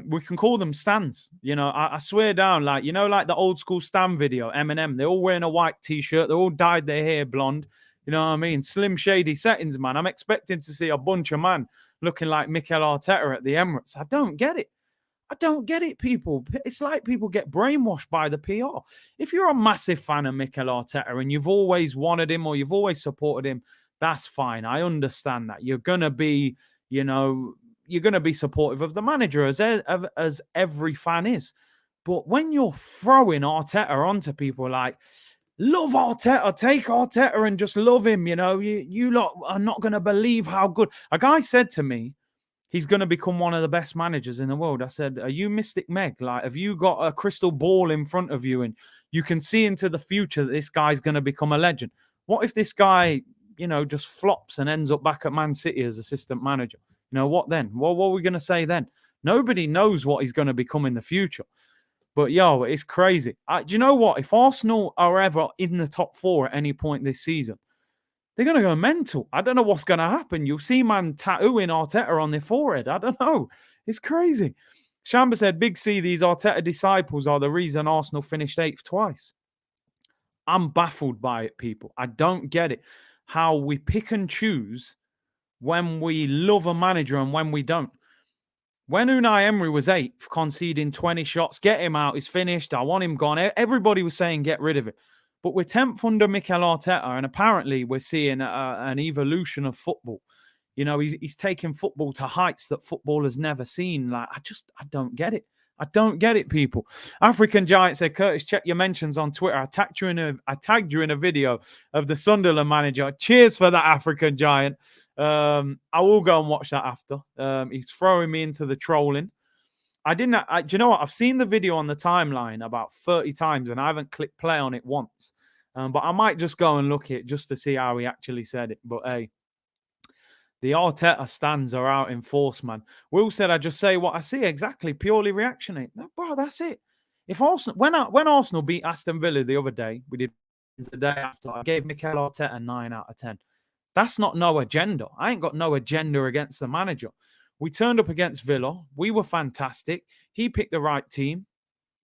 We can call them Stans. You know, I swear down, like, you know, like the old school Stan video, Eminem. They're all wearing a white t-shirt. They all dyed their hair blonde. You know what I mean? Slim shady settings, man. I'm expecting to see a bunch of man looking like Mikel Arteta at the Emirates. I don't get it. I don't get it, people. It's like people get brainwashed by the PR. If you're a massive fan of Mikel Arteta and you've always wanted him or you've always supported him, that's fine. I understand that. You're going to be, you know, you're going to be supportive of the manager as every fan is. But when you're throwing Arteta onto people like, love Arteta, take Arteta and just love him, you know, you lot are not going to believe how good. A guy said to me, he's going to become one of the best managers in the world. I said, are you Mystic Meg? Like, have you got a crystal ball in front of you and you can see into the future that this guy's going to become a legend? What if this guy, you know, just flops and ends up back at Man City as assistant manager? You know, what then? Well, what are we going to say then? Nobody knows what he's going to become in the future. But, yo, it's crazy. Do you know what? If Arsenal are ever in the top 4 at any point this season, they're going to go mental. I don't know what's going to happen. You'll see man tattooing Arteta on their forehead. I don't know. It's crazy. Shamba said, Big C, these Arteta disciples are the reason Arsenal finished 8th twice. I'm baffled by it, people. I don't get it. How we pick and choose when we love a manager and when we don't. When Unai Emery was 8th, conceding 20 shots, get him out, he's finished, I want him gone. Everybody was saying get rid of him. But we're 10th under Mikel Arteta, and apparently we're seeing an evolution of football. You know, he's taking football to heights that football has never seen. Like, I don't get it. I don't get it, people. African Giant said, Curtis, check your mentions on Twitter. I tagged you in a video of the Sunderland manager. Cheers for that, African Giant. I will go and watch that after. He's throwing me into the trolling. Do you know what? I've seen the video on the timeline about 30 times and I haven't clicked play on it once. But I might just go and look at it just to see how he actually said it. But hey, the Arteta stands are out in force, man. Will said, I just say what I see. Exactly. Purely reactionary. No, bro, that's it. If Arsenal, when Arsenal beat Aston Villa the other day, we did the day after, I gave Mikel Arteta a 9 out of 10. That's not no agenda. I ain't got no agenda against the manager. We turned up against Villa. We were fantastic. He picked the right team.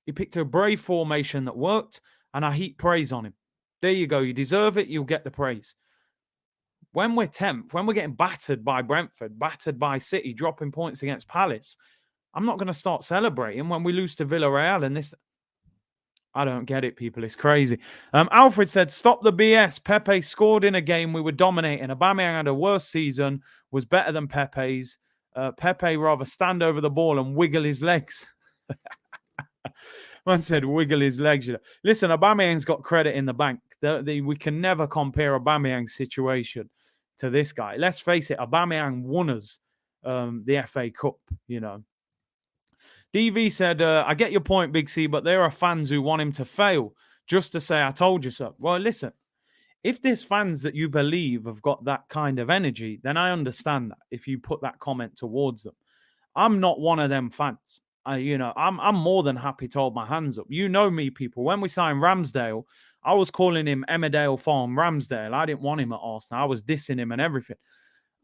He picked a brave formation that worked, and I heap praise on him. There you go. You deserve it. You'll get the praise. When we're 10th, when we're getting battered by Brentford, battered by City, dropping points against Palace, I'm not going to start celebrating when we lose to Villarreal and this. I don't get it, people. It's crazy. Alfred said, stop the BS. Pepe scored in a game we were dominating. Aubameyang had a worse season, was better than Pepe's. Pepe rather stand over the ball and wiggle his legs. Man said wiggle his legs. You know. Listen, Aubameyang's got credit in the bank. We can never compare Aubameyang's situation to this guy. Let's face it, Aubameyang won us the FA Cup, you know. DV said, I get your point, Big C, but there are fans who want him to fail just to say, I told you so. Well, listen, if there's fans that you believe have got that kind of energy, then I understand that if you put that comment towards them. I'm not one of them fans. I'm more than happy to hold my hands up. You know me, people. When we signed Ramsdale, I was calling him Emmerdale Farm Ramsdale. I didn't want him at Arsenal. I was dissing him and everything.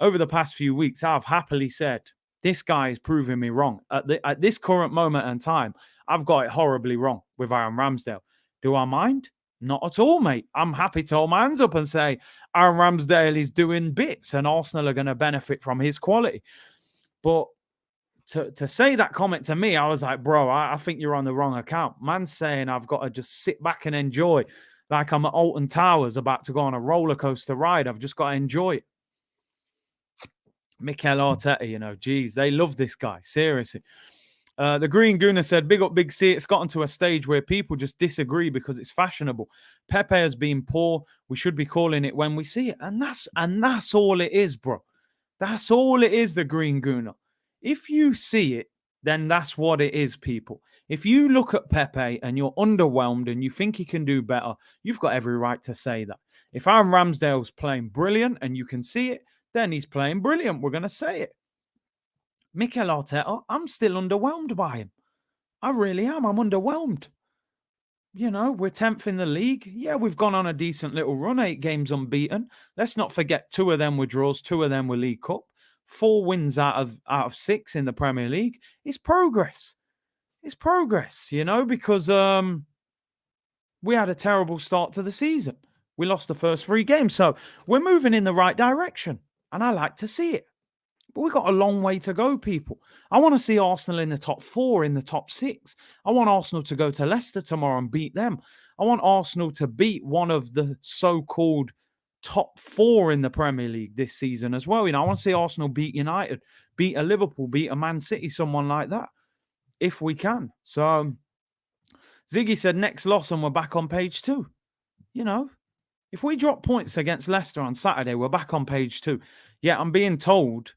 Over the past few weeks, I've happily said, this guy is proving me wrong. At this current moment in time, I've got it horribly wrong with Aaron Ramsdale. Do I mind? Not at all, mate. I'm happy to hold my hands up and say Aaron Ramsdale is doing bits and Arsenal are going to benefit from his quality. But to say that comment to me, I was like, bro, I think you're on the wrong account. Man's saying I've got to just sit back and enjoy like I'm at Alton Towers about to go on a roller coaster ride. I've just got to enjoy it. Mikel Arteta, you know, geez, they love this guy. Seriously. The Green Gooner said, big up, Big C. It's gotten to a stage where people just disagree because it's fashionable. Pepe has been poor. We should be calling it when we see it. And that's all it is, bro. That's all it is, the Green Gooner. If you see it, then that's what it is, people. If you look at Pepe and you're underwhelmed and you think he can do better, you've got every right to say that. If Aaron Ramsdale's playing brilliant and you can see it, then he's playing brilliant. We're going to say it. Mikel Arteta, I'm still underwhelmed by him. I really am. I'm underwhelmed. We're 10th in the league. Yeah, we've gone on a decent little run, 8 games unbeaten. Let's not forget 2 of them were draws, 2 of them were League Cup. 4 wins out of 6 in the Premier League. It's progress. It's progress, because we had a terrible start to the season. We lost the first 3 games. So we're moving in the right direction. And I like to see it. But we've got a long way to go, people. I want to see Arsenal in the top 4, in the top 6. I want Arsenal to go to Leicester tomorrow and beat them. I want Arsenal to beat one of the so-called top 4 in the Premier League this season as well. I want to see Arsenal beat United, beat a Liverpool, beat a Man City, someone like that, if we can. So Ziggy said next loss and we're back on page 2. If we drop points against Leicester on Saturday, we're back on page 2. Yeah, I'm being told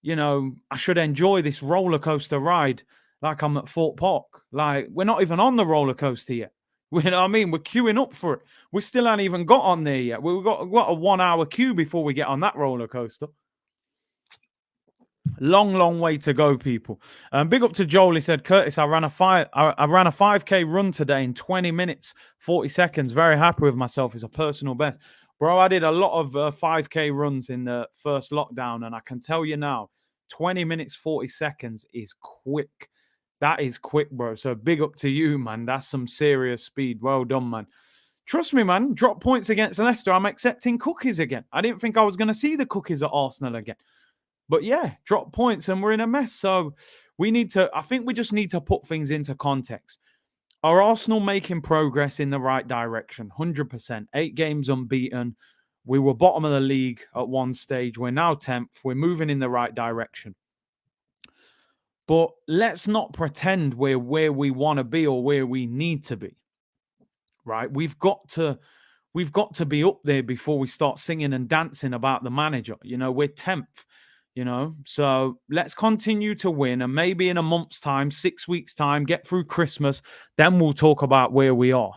I should enjoy this roller coaster ride like I'm at Fort Park. Like, we're not even on the roller coaster yet. You know what I mean? We're queuing up for it. We still haven't even got on there yet. We've got a 1-hour queue before we get on that roller coaster. Long way to go, people. Big up to Joel. He said, Curtis, I ran a 5K run today in 20 minutes, 40 seconds. Very happy with myself. It's a personal best. Bro, I did a lot of 5K runs in the first lockdown, and I can tell you now, 20 minutes, 40 seconds is quick. That is quick, bro. So big up to you, man. That's some serious speed. Well done, man. Trust me, man. Drop points against Leicester. I'm accepting cookies again. I didn't think I was going to see the cookies at Arsenal again. But yeah, drop points and we're in a mess. So I think we just need to put things into context. Are Arsenal making progress in the right direction? 100%. 8 games unbeaten. We were bottom of the league at one stage. We're now 10th. We're moving in the right direction. But let's not pretend we're where we want to be or where we need to be. Right? We've got to be up there before we start singing and dancing about the manager. We're 10th. So let's continue to win. And maybe in a month's time, 6 weeks' time, get through Christmas, then we'll talk about where we are,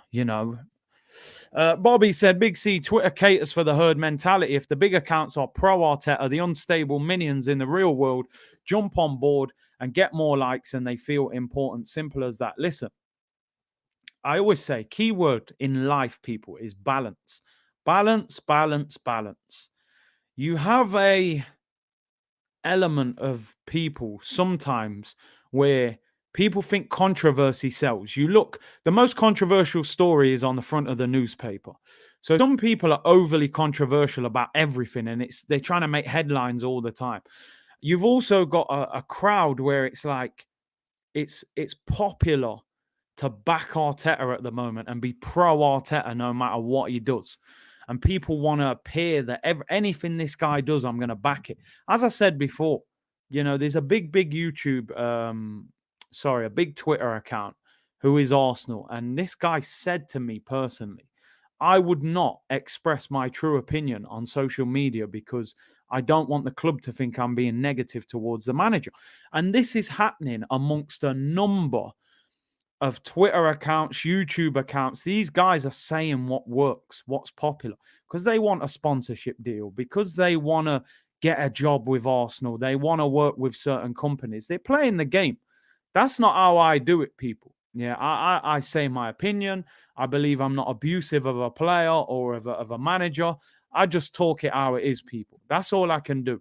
Bobby said, Big C, Twitter caters for the herd mentality. If the big accounts are pro-Arteta, the unstable minions in the real world jump on board and get more likes and they feel important. Simple as that. Listen, I always say, keyword in life, people, is balance. Balance. You have a element of people sometimes where people think controversy sells. You look, the most controversial story is on the front of the newspaper. So some people are overly controversial about everything and they're trying to make headlines all the time. You've also got a crowd where it's like it's popular to back Arteta at the moment and be pro Arteta no matter what he does. And people want to appear that anything this guy does, I'm going to back it. As I said before, there's a big YouTube, a big Twitter account who is Arsenal. And this guy said to me personally, I would not express my true opinion on social media because I don't want the club to think I'm being negative towards the manager. And this is happening amongst a number of Twitter accounts, YouTube accounts. These guys are saying what works, what's popular, because they want a sponsorship deal, because they want to get a job with Arsenal. They want to work with certain companies. They're playing the game. That's not how I do it, people. Yeah, I say my opinion. I believe I'm not abusive of a player or of a manager. I just talk it how it is, people. That's all I can do.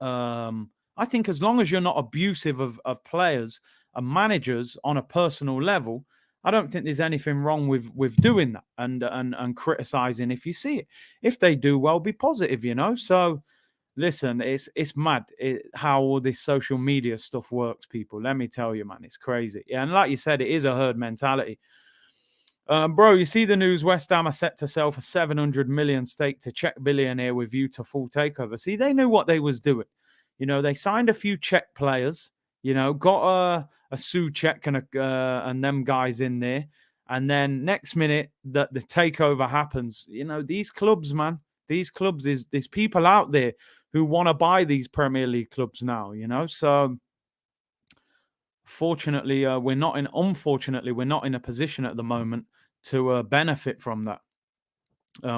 I think as long as you're not abusive of players and managers on a personal level, I don't think there's anything wrong with doing that and criticizing if you see it. If they do well, be positive, So listen, it's mad how all this social media stuff works, people. Let me tell you, man, it's crazy. Yeah, and like you said, it is a herd mentality. Bro, you see the news, West Ham are set to sell for 700 million stake to Czech billionaire with view to full takeover. See, they knew what they was doing. They signed a few Czech players, got a Souček and them guys in there. And then next minute that the takeover happens, these clubs, man, these clubs, there's people out there who want to buy these Premier League clubs now, So unfortunately, we're not in a position at the moment to benefit from that,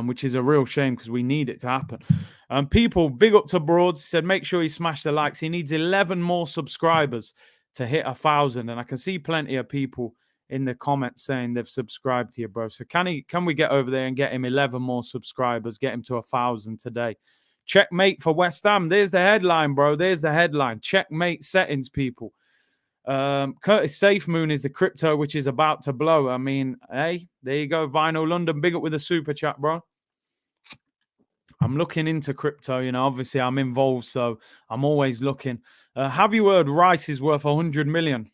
which is a real shame because we need it to happen. People, big up to Broads. He said, make sure you smash the likes. He needs 11 more subscribers to hit 1,000. And I can see plenty of people in the comments saying they've subscribed to you, bro. So can we get over there and get him 11 more subscribers, get him to 1,000 today? Checkmate for West Ham. There's the headline, bro. There's the headline. Checkmate settings, people. Curtis Safe Moon is the crypto which is about to blow. I mean, hey, there you go. Vinyl London, big up with the super chat, bro. I'm looking into crypto, you know, obviously I'm involved, so I'm always looking. Have you heard rice is worth 100 million?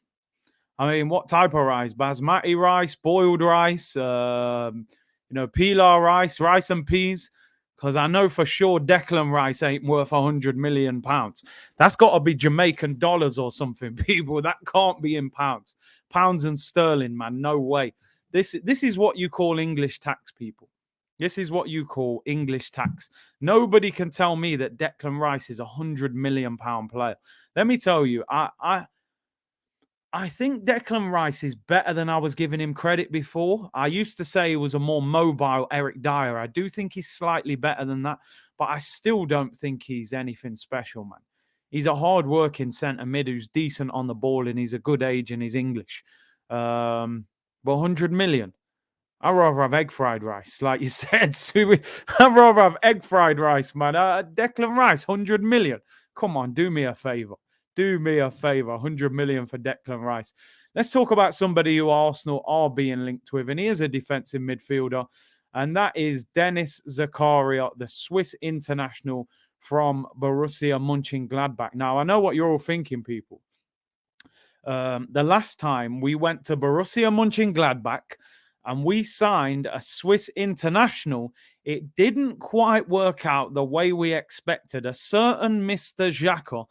I mean, what type of rice? Basmati rice, boiled rice, pilar rice, rice and peas? Because I know for sure Declan Rice ain't worth 100 million pounds. That's got to be Jamaican dollars or something, people. That can't be in pounds. Pounds and sterling, man. No way. This is what you call English tax, people. This is what you call English tax. Nobody can tell me that Declan Rice is a 100 million pound player. Let me tell you, I think Declan Rice is better than I was giving him credit before. I used to say he was a more mobile Eric Dyer. I do think he's slightly better than that, but I still don't think he's anything special, man. He's a hard-working centre mid who's decent on the ball, and he's a good age and he's English. But 100 million. I'd rather have egg fried rice, like you said. I'd rather have egg fried rice, man. Declan Rice, 100 million. Come on, do me a favour. Do me a favour, 100 million for Declan Rice. Let's talk about somebody who Arsenal are being linked with, and he is a defensive midfielder, and that is Dennis Zakaria, the Swiss international from Borussia Mönchengladbach. Now, I know what you're all thinking, people. The last time we went to Borussia Mönchengladbach and we signed a Swiss international, it didn't quite work out the way we expected. A certain Mr. Xhaka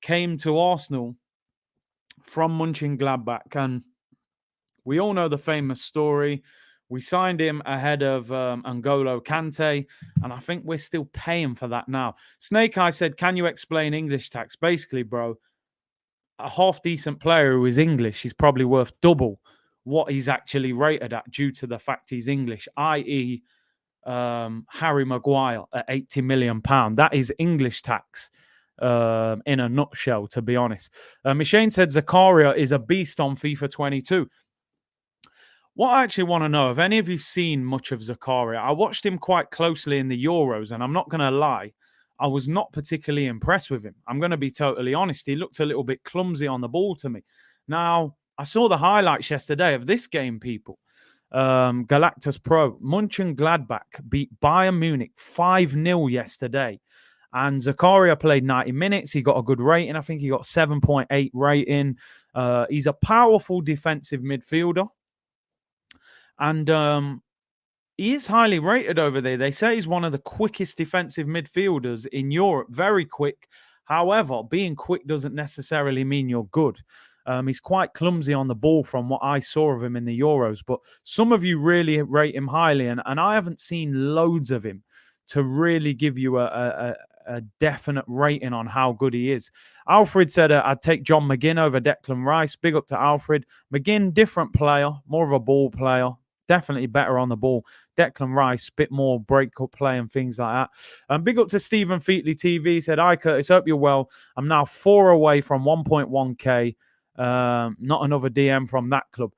came to Arsenal from Mönchengladbach, and we all know the famous story. We signed him ahead of N'Golo Kante, and I think we're still paying for that now. Snake Eye said, can you explain English tax? Basically, bro, a half-decent player who is English is probably worth double what he's actually rated at due to the fact he's English, i.e. Harry Maguire at £80 million. That is English tax. In a nutshell, to be honest. Mishane said Zakaria is a beast on FIFA 22. What I actually want to know, have any of you seen much of Zakaria? I watched him quite closely in the Euros, and I'm not going to lie, I was not particularly impressed with him. I'm going to be totally honest. He looked a little bit clumsy on the ball to me. Now, I saw the highlights yesterday of this game, people. Galactus Pro. Mönchengladbach beat Bayern Munich 5-0 yesterday. And Zakaria played 90 minutes. He got a good rating. I think he got 7.8 rating. He's a powerful defensive midfielder. And he is highly rated over there. They say he's one of the quickest defensive midfielders in Europe. Very quick. However, being quick doesn't necessarily mean you're good. He's quite clumsy on the ball from what I saw of him in the Euros. But some of you really rate him highly. And I haven't seen loads of him to really give you a definite rating on how good he is. Alfred said, I'd take John McGinn over Declan Rice. Big up to Alfred. McGinn, different player, more of a ball player. Definitely better on the ball. Declan Rice, bit more break-up play and things like that. Big up to Stephen Featley TV. Said, hi, Curtis. Hope you're well. I'm now 4 away from 1.1k. Not another DM from that club.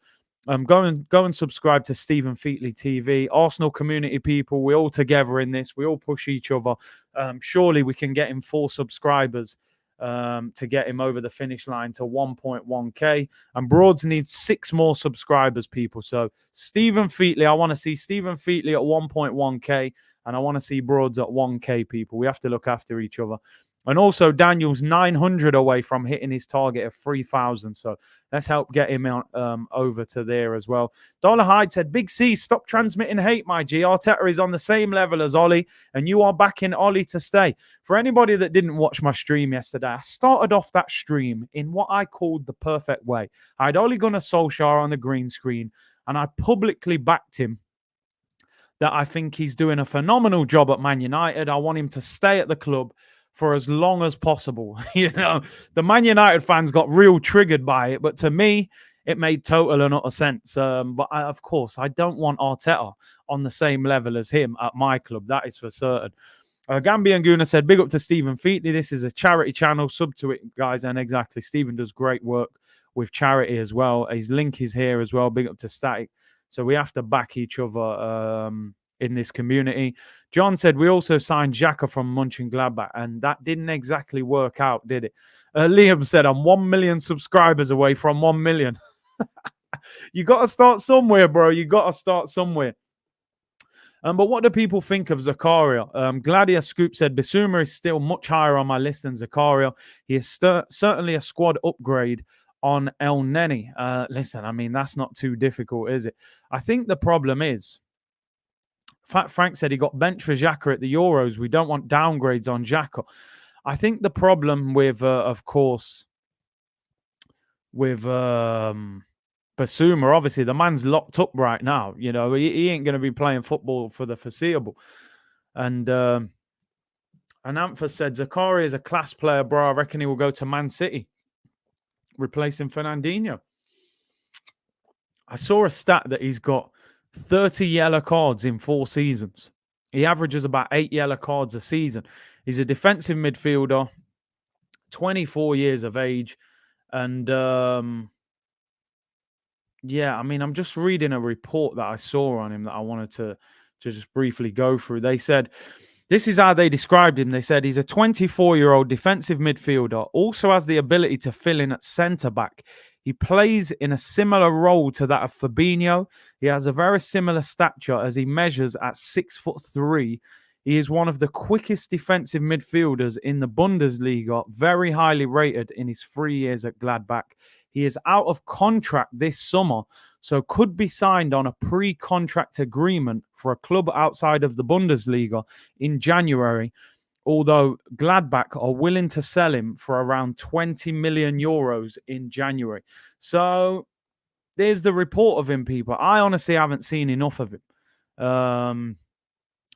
Go and subscribe to Stephen Featley TV. Arsenal community people, we're all together in this. We all push each other. Surely we can get him 4 subscribers to get him over the finish line to 1.1k. And Broads needs 6 more subscribers, people. So Stephen Featley, I want to see Stephen Featley at 1.1k, and I want to see Broads at 1k, people. We have to look after each other. And also, Daniel's 900 away from hitting his target of 3,000. So let's help get him over to there as well. Dollar Hyde said, Big C, stop transmitting hate, my G. Arteta is on the same level as Ollie, and you are backing Ollie to stay. For anybody that didn't watch my stream yesterday, I started off that stream in what I called the perfect way. I had Ole Gunnar Solskjaer on the green screen, and I publicly backed him that I think he's doing a phenomenal job at Man United. I want him to stay at the club for as long as possible. You know, the Man United fans got real triggered by it, but to me, it made total and utter sense. But of course, I don't want Arteta on the same level as him at my club. That is for certain. Gambian Guna said, big up to Stephen Featley. This is a charity channel. Sub to it, guys. And exactly, Stephen does great work with charity as well. His link is here as well. Big up to Static. So we have to back each other in this community. John said, we also signed Xhaka from Mönchengladbach, and that didn't exactly work out, did it? Liam said, I'm 1 million subscribers away from 1 million. You got to start somewhere, bro. You got to start somewhere. But what do people think of Zakaria? Gladius Scoop said, Bissouma is still much higher on my list than Zakaria. He is certainly a squad upgrade on El Neni. Listen, I mean, that's not too difficult, is it? I think the problem is, Fat Frank said he got benched for Xhaka at the Euros. We don't want downgrades on Xhaka. I think the problem with, of course, with Bissouma, obviously the man's locked up right now. You know, he ain't going to be playing football for the foreseeable. And Anantha said, Zakaria is a class player, bro. I reckon he will go to Man City, replacing Fernandinho. I saw a stat that he's got 30 yellow cards in 4 seasons. He averages about 8 yellow cards a season. He's a defensive midfielder, 24 years of age. And yeah, I mean, I'm just reading a report that I saw on him that I wanted to just briefly go through. They said, this is how they described him. They said he's a 24-year-old defensive midfielder, also has the ability to fill in at centre-back. He plays in a similar role to that of Fabinho. He has a very similar stature as he measures at 6'3". He is one of the quickest defensive midfielders in the Bundesliga, very highly rated in his 3 years at Gladbach. He is out of contract this summer, so could be signed on a pre-contract agreement for a club outside of the Bundesliga in January, although Gladbach are willing to sell him for around 20 million euros in January. So there's the report of him, people. I honestly haven't seen enough of him.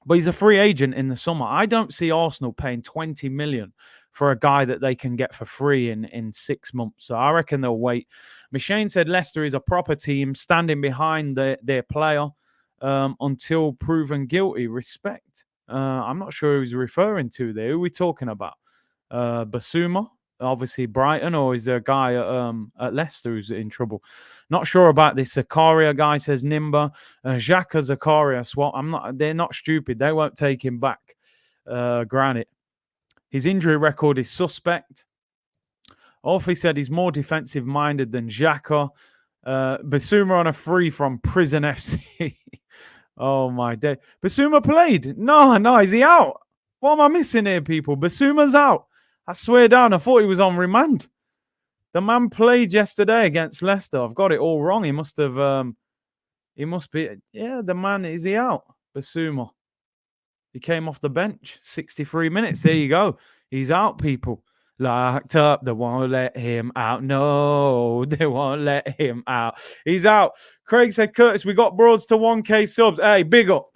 But he's a free agent in the summer. I don't see Arsenal paying 20 million for a guy that they can get for free in 6 months. So I reckon they'll wait. Machine said Leicester is a proper team standing behind their player until proven guilty. Respect. I'm not sure who he's referring to there. Who are we talking about? Bissouma, obviously Brighton, or is there a guy at Leicester who's in trouble? Not sure about this. Zakaria guy, says Nimba. Xhaka Zakaria swap. They're not stupid. They won't take him back. Granted. His injury record is suspect. Alfie said he's more defensive-minded than Xhaka. Bissouma on a free from Prison FC. Oh, my day. Bissouma played. No, is he out? What am I missing here, people? Bissouma's out. I swear down, I thought he was on remand. The man played yesterday against Leicester. I've got it all wrong. He must be, the man, is he out? Bissouma. He came off the bench, 63 minutes. There you go. He's out, people. Locked up. They won't let him out. No, they won't let him out. He's out. Craig said, Curtis, we got Broads to 1K subs. Hey, big up.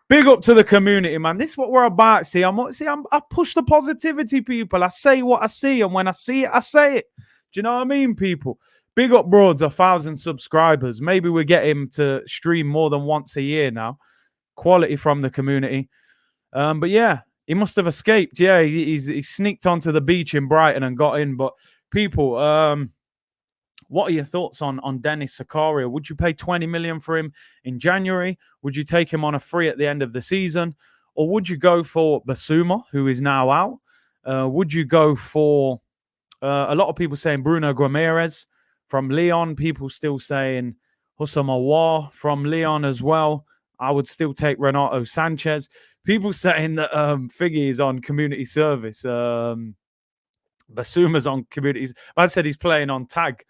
Big up to the community, man. This is what we're about. I push the positivity, people. I say what I see, and when I see it, I say it. Do you know what I mean, people? Big up Broads, 1,000 subscribers. Maybe we get him to stream more than once a year now. Quality from the community. But yeah, he must have escaped. Yeah, he sneaked onto the beach in Brighton and got in. But people, what are your thoughts on Dennis Zakaria? Would you pay 20 million for him in January? Would you take him on a free at the end of the season? Or would you go for Bissouma, who is now out? Would you go for a lot of people saying Bruno Guimaraes from Lyon? People still saying Houssam Aouar from Lyon as well. I would still take Renato Sanchez. People saying that Figgy is on community service. Bissouma's on communities. I said he's playing on tag.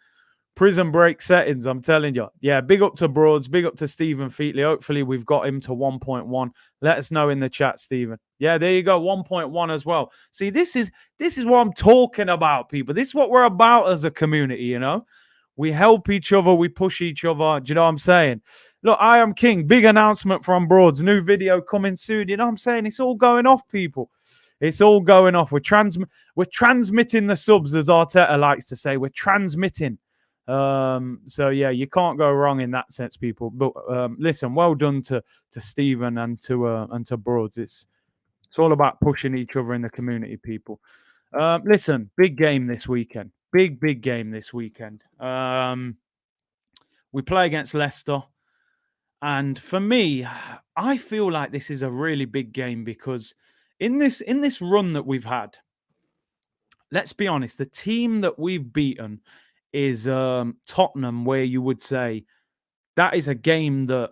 Prison break settings, I'm telling you. Yeah, big up to Broads. Big up to Stephen Featley. Hopefully, we've got him to 1.1. Let us know in the chat, Stephen. Yeah, there you go. 1.1 as well. See, this is what I'm talking about, people. This is what we're about as a community, you know? We help each other. We push each other. Do you know what I'm saying? Look, I am King. Big announcement from Broads. New video coming soon. You know what I'm saying? It's all going off, people. It's all going off. We're transmitting the subs, as Arteta likes to say. We're transmitting So yeah, you can't go wrong in that sense, people. But listen, well done to Stephen and to Broads. It's all about pushing each other in the community, people. Listen, big game this weekend. Big game this weekend. We play against Leicester. And for me, I feel like this is a really big game because in this run that we've had, let's be honest, the team that we've beaten is Tottenham, where you would say that is a game that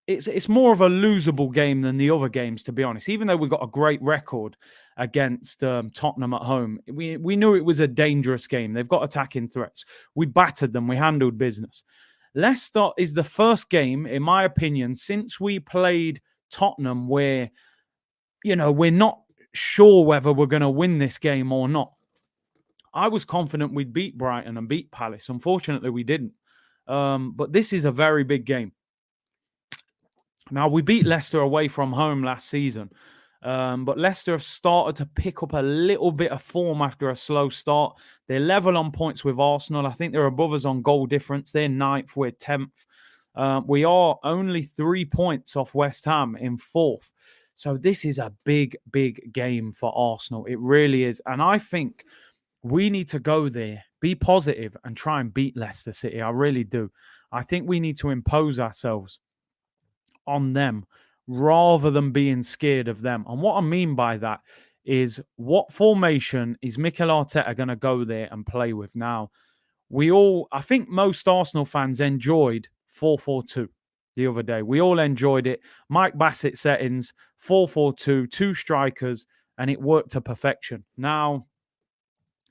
it's more of a losable game than the other games, to be honest. Even though we've got a great record against Tottenham at home, we knew it was a dangerous game. They've got attacking threats. We battered them. We handled business. Leicester is the first game, in my opinion, since we played Tottenham where, we're not sure whether we're going to win this game or not. I was confident we'd beat Brighton and beat Palace. Unfortunately, we didn't. But this is a very big game. Now, we beat Leicester away from home last season, but Leicester have started to pick up a little bit of form after a slow start. They're level on points with Arsenal. I think they're above us on goal difference. They're 9th, we're 10th. We are only 3 points off West Ham in 4th. So this is a big game for Arsenal. It really is. And I think we need to go there, be positive, and try and beat Leicester City. I really do. I think we need to impose ourselves on them rather than being scared of them. And what I mean by that is, what formation is Mikel Arteta going to go there and play with? Now, I think most Arsenal fans enjoyed 4-4-2 the other day. We all enjoyed it. Mike Bassett settings, 4-4-2, 2 strikers, and it worked to perfection. Now,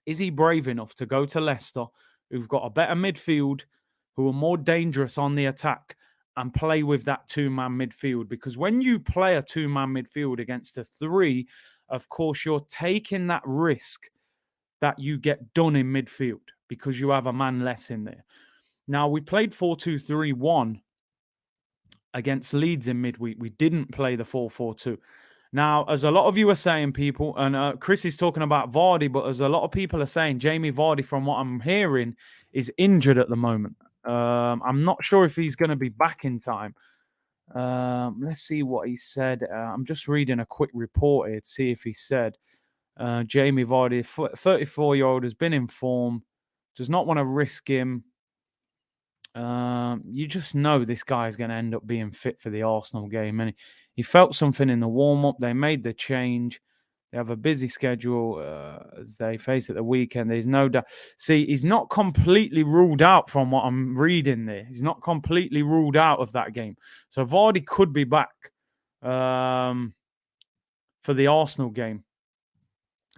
is he brave enough to go to Leicester, who've got a better midfield, who are more dangerous on the attack, and play with that 2-man midfield? Because when you play a 2-man midfield against a 3, of course, you're taking that risk that you get done in midfield because you have a man less in there. Now, we played 4-2-3-1 against Leeds in midweek. We didn't play the 4-4-2. Now, as a lot of you are saying, people, and Chris is talking about Vardy, but as a lot of people are saying, Jamie Vardy, from what I'm hearing, is injured at the moment. I'm not sure if he's going to be back in time. Let's see what he said. I'm just reading a quick report here to see if he said. Jamie Vardy, 34-year-old, has been in form, does not want to risk him. You just know this guy is going to end up being fit for the Arsenal game. And he felt something in the warm-up. They made the change. They have a busy schedule as they face at the weekend. There's no doubt. See, he's not completely ruled out from what I'm reading there. He's not completely ruled out of that game. So Vardy could be back for the Arsenal game.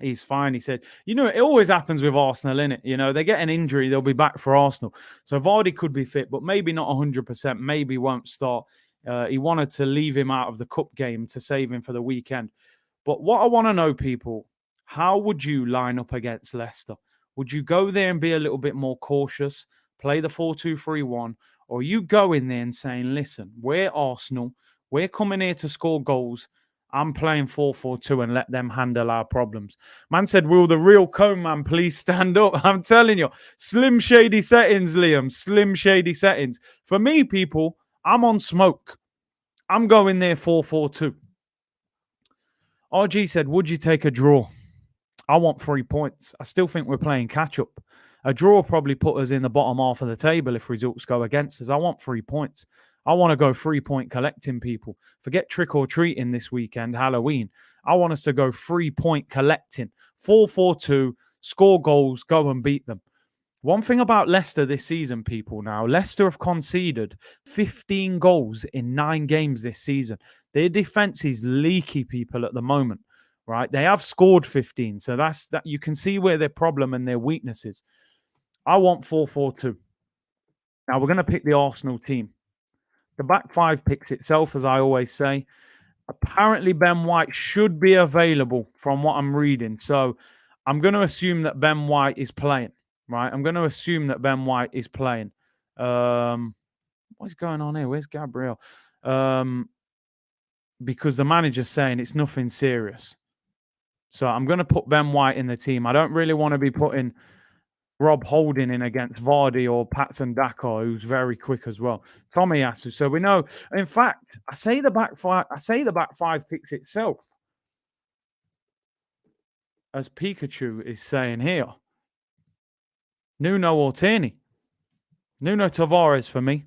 He's fine. He said, it always happens with Arsenal, innit? They get an injury, they'll be back for Arsenal. So Vardy could be fit, but maybe not 100%. Maybe won't start. He wanted to leave him out of the cup game to save him for the weekend. But what I want to know, people, how would you line up against Leicester? Would you go there and be a little bit more cautious, play the 4-2-3-1, or you go in there and saying, listen, we're Arsenal, we're coming here to score goals, I'm playing 4-4-2 and let them handle our problems. Man said, will the real cone man please stand up? I'm telling you, slim shady settings, Liam, slim shady settings. For me, people, I'm on smoke. I'm going there 4-4-2. RG said, would you take a draw? I want 3 points. I still think we're playing catch-up. A draw probably put us in the bottom half of the table if results go against us. I want 3 points. I want to go 3-point collecting, people. Forget trick-or-treating this weekend, Halloween. I want us to go 3-point collecting. 4-4-2, score goals, go and beat them. One thing about Leicester this season, people, now, Leicester have conceded 15 goals in 9 games this season. Their defense is leaky, people, at the moment, right? They have scored 15, so that's that. You can see where their problem and their weakness is. I want 4-4-2. Now, we're going to pick the Arsenal team. The back 5 picks itself, as I always say. Apparently, Ben White should be available from what I'm reading. So I'm going to assume that Ben White is playing, right? I'm going to assume that Ben White is playing. What's going on here? Where's Gabriel? Because the manager's saying it's nothing serious. So I'm going to put Ben White in the team. I don't really want to be putting Rob Holding in against Vardy or Patson Daka, who's very quick as well. Tomiyasu. So we know. In fact, I say the back five. I say the back five picks itself, as Pikachu is saying here. Nuno or Tierney. Nuno Tavares for me.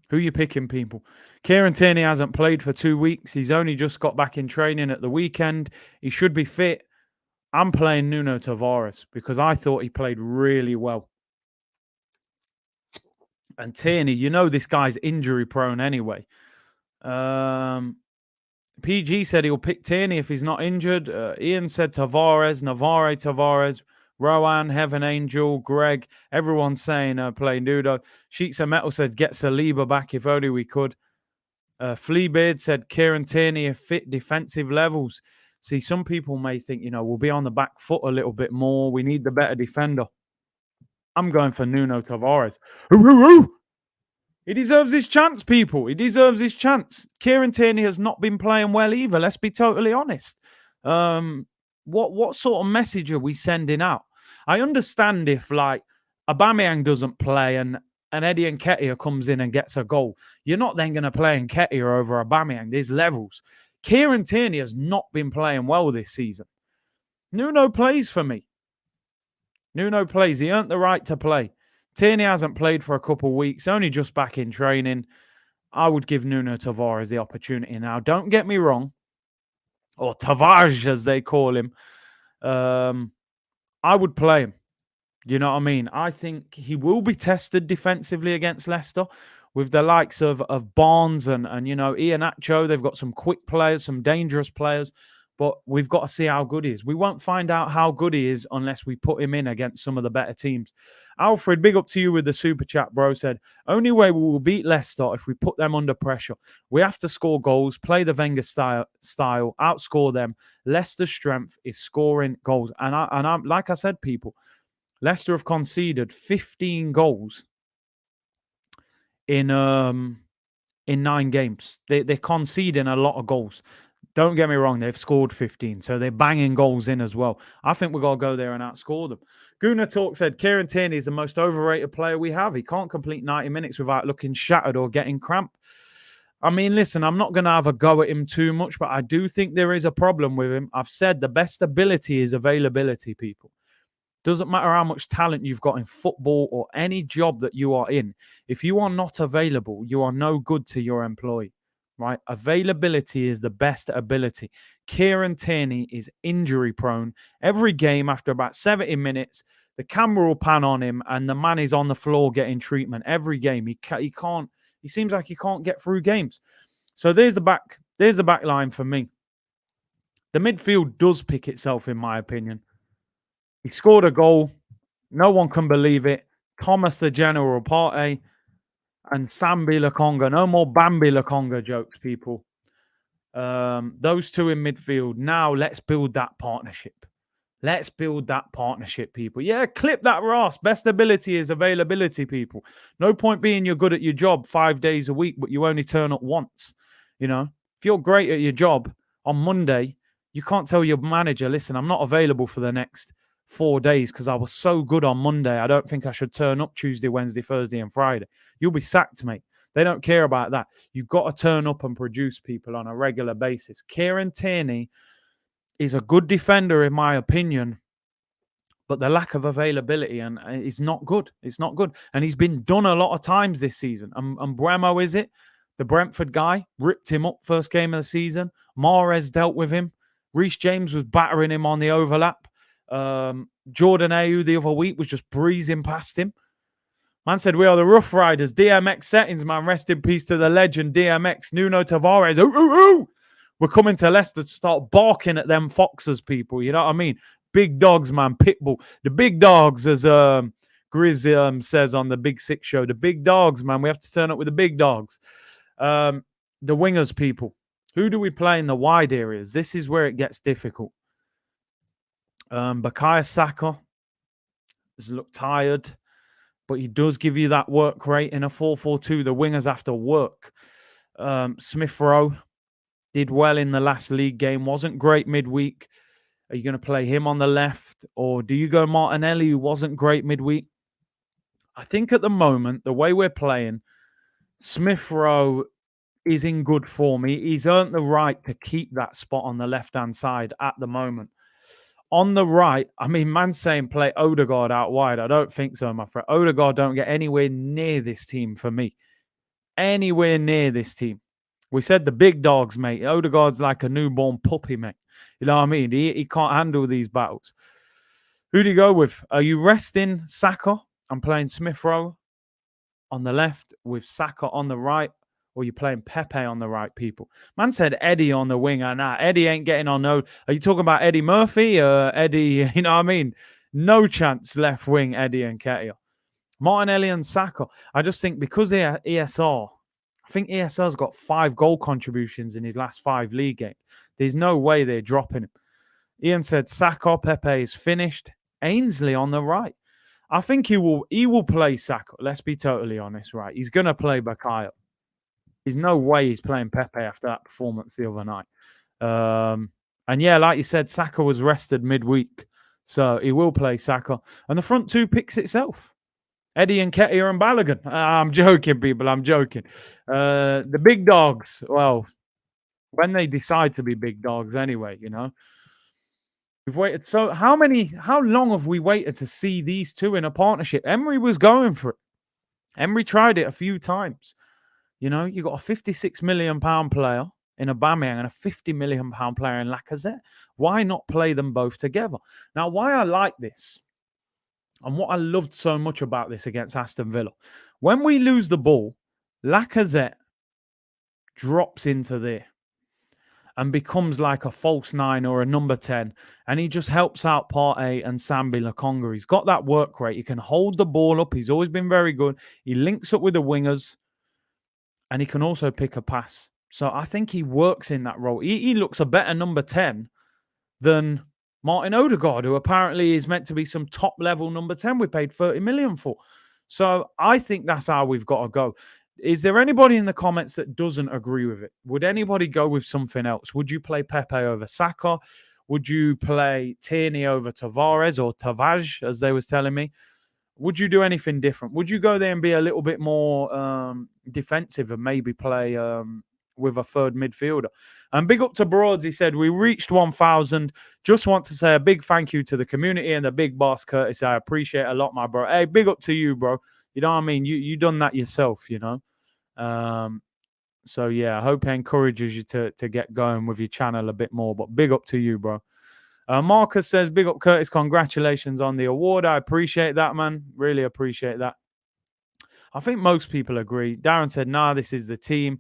Who you picking, people? Kieran Tierney hasn't played for 2 weeks. He's only just got back in training at the weekend. He should be fit. I'm playing Nuno Tavares because I thought he played really well. And Tierney, you know this guy's injury prone anyway. PG said he'll pick Tierney if he's not injured. Ian said Tavares, Navarre Tavares, Rowan, Heaven Angel, Greg. Everyone's saying play Nudo. Sheets of Metal said get Saliba back if only we could. Fleabeard said Kieran Tierney if fit defensive levels. See, some people may think, we'll be on the back foot a little bit more. We need the better defender. I'm going for Nuno Tavares. He deserves his chance, people. He deserves his chance. Kieran Tierney has not been playing well either. Let's be totally honest. What sort of message are we sending out? I understand if, Aubameyang doesn't play and Eddie Nketiah comes in and gets a goal. You're not then going to play Nketiah over Aubameyang. There's levels. Kieran Tierney has not been playing well this season. Nuno plays for me. Nuno plays. He earned the right to play. Tierney hasn't played for a couple of weeks, only just back in training. I would give Nuno Tavares the opportunity now. Don't get me wrong, or Tavares as they call him. I would play him. You know what I mean? I think he will be tested defensively against Leicester with the likes of Barnes and Iheanacho. They've got some quick players, some dangerous players, but we've got to see how good he is. We won't find out how good he is unless we put him in against some of the better teams. Alfred, big up to you with the super chat, bro. Said, only way we will beat Leicester if we put them under pressure. We have to score goals, play the Wenger style, outscore them. Leicester's strength is scoring goals. And I'm like I said, people, Leicester have conceded 15 goals in 9 games. They're conceding a lot of goals. Don't get me wrong, they've scored 15, so they're banging goals in as well. I think we've got to go there and outscore them. Guna Talk said, Kieran Tierney is the most overrated player we have. He can't complete 90 minutes without looking shattered or getting cramp. I mean, listen, I'm not going to have a go at him too much, but I do think there is a problem with him. I've said the best ability is availability, people. Doesn't matter how much talent you've got in football or any job that you are in. If you are not available, you are no good to your employee. Right? Availability is the best ability. Kieran Tierney is injury prone. Every game after about 70 minutes, the camera will pan on him and the man is on the floor getting treatment. Every game. He seems like he can't get through games. So there's the back line for me. The midfield does pick itself, in my opinion. He scored a goal. No one can believe it. Thomas the General Partey and Sambi Lokonga. No more Bambi Lokonga jokes, people. Those two in midfield. Now let's build that partnership. Let's build that partnership, people. Yeah, clip that Ross. Best ability is availability, people. No point being you're good at your job 5 days a week, but you only turn up once. If you're great at your job on Monday, you can't tell your manager, listen, I'm not available for the next 4 days because I was so good on Monday. I don't think I should turn up Tuesday, Wednesday, Thursday, and Friday. You'll be sacked, mate. They don't care about that. You've got to turn up and produce, people, on a regular basis. Kieran Tierney is a good defender, in my opinion, but the lack of availability and is not good. It's not good. And he's been done a lot of times this season. And Bremo, is it? The Brentford guy ripped him up first game of the season. Mahrez dealt with him. Reece James was battering him on the overlap. Jordan Ayew the other week was just breezing past him. Man said, we are the Rough Riders. DMX settings, man. Rest in peace to the legend DMX. Nuno Tavares. Ooh, ooh, ooh. We're coming to Leicester to start barking at them Foxers, people. You know what I mean? Big dogs, man. Pitbull. The big dogs, as Grizz says on the Big Six show. The big dogs, man. We have to turn up with the big dogs. The wingers, people. Who do we play in the wide areas? This is where it gets difficult. Bukayo Saka has looked tired, but he does give you that work rate in a 4-4-2. The wingers have to work. Smith Rowe did well in the last league game. Wasn't great midweek Are you going to play him on the left? Or do you go Martinelli, who wasn't great midweek? I think at the moment, the way we're playing, Smith Rowe is in good form. He's earned the right to keep that spot on the left-hand side at the moment. On the right, I mean, man's saying play Odegaard out wide. I don't think so, my friend. Odegaard don't get anywhere near this team for me. Anywhere near this team. We said the big dogs, mate. Odegaard's like a newborn puppy, mate. You know what I mean? He can't handle these battles. Who do you go with? Are you resting Saka and playing Smith Rowe on the left with Saka on the right? Or you playing Pepe on the right, people? Man said Eddie on the wing. Nah, Eddie ain't getting on no. Are you talking about Eddie Murphy? Eddie, you know what I mean? No chance left wing, Eddie and Nketiah. Martinelli and Saka. I just think because ESR, I think ESR's got 5 goal contributions in his last 5 league games. There's no way they're dropping him. Ian said Saka, Pepe is finished. Ainsley on the right. I think he will play Saka. Let's be totally honest, right? He's going to play Bakayo. There's no way he's playing Pepe after that performance the other night. And yeah, like you said, Saka was rested midweek. So he will play Saka. And the front two picks itself. Eddie and Nketiah and Balogun. I'm joking, people. I'm joking. The big dogs, well, when they decide to be big dogs anyway, you know. We've waited how long have we waited to see these two in a partnership? Emery was going for it. Emery tried it a few times. You know, you got a £56 million player in Aubameyang and a £50 million player in Lacazette. Why not play them both together? Now, why I like this, and what I loved so much about this against Aston Villa, when we lose the ball, Lacazette drops into there and becomes like a false 9 or a number 10, and he just helps out Partey and Sambi Lokonga. He's got that work rate. He can hold the ball up. He's always been very good. He links up with the wingers, and he can also pick a pass. So I think he works in that role. He looks a better number 10 than Martin Odegaard, who apparently is meant to be some top-level number 10 we paid 30 million for. So I think that's how we've got to go. Is there anybody in the comments that doesn't agree with it? Would anybody go with something else? Would you play Pepe over Saka? Would you play Tierney over Tavares or Tavares, as they was telling me? Would you do anything different? Would you go there and be a little bit more defensive and maybe play with a third midfielder? And big up to Broads. He said, we reached 1,000. Just want to say a big thank you to the community and the big boss, Curtis. I appreciate it a lot, my bro. Hey, big up to you, bro. You know what I mean? You done that yourself, you know? So, yeah, I hope it encourages you to get going with your channel a bit more. But big up to you, bro. Marcus says, big up, Curtis. Congratulations on the award. I appreciate that, man. Really appreciate that. I think most people agree. Darren said, nah, this is the team.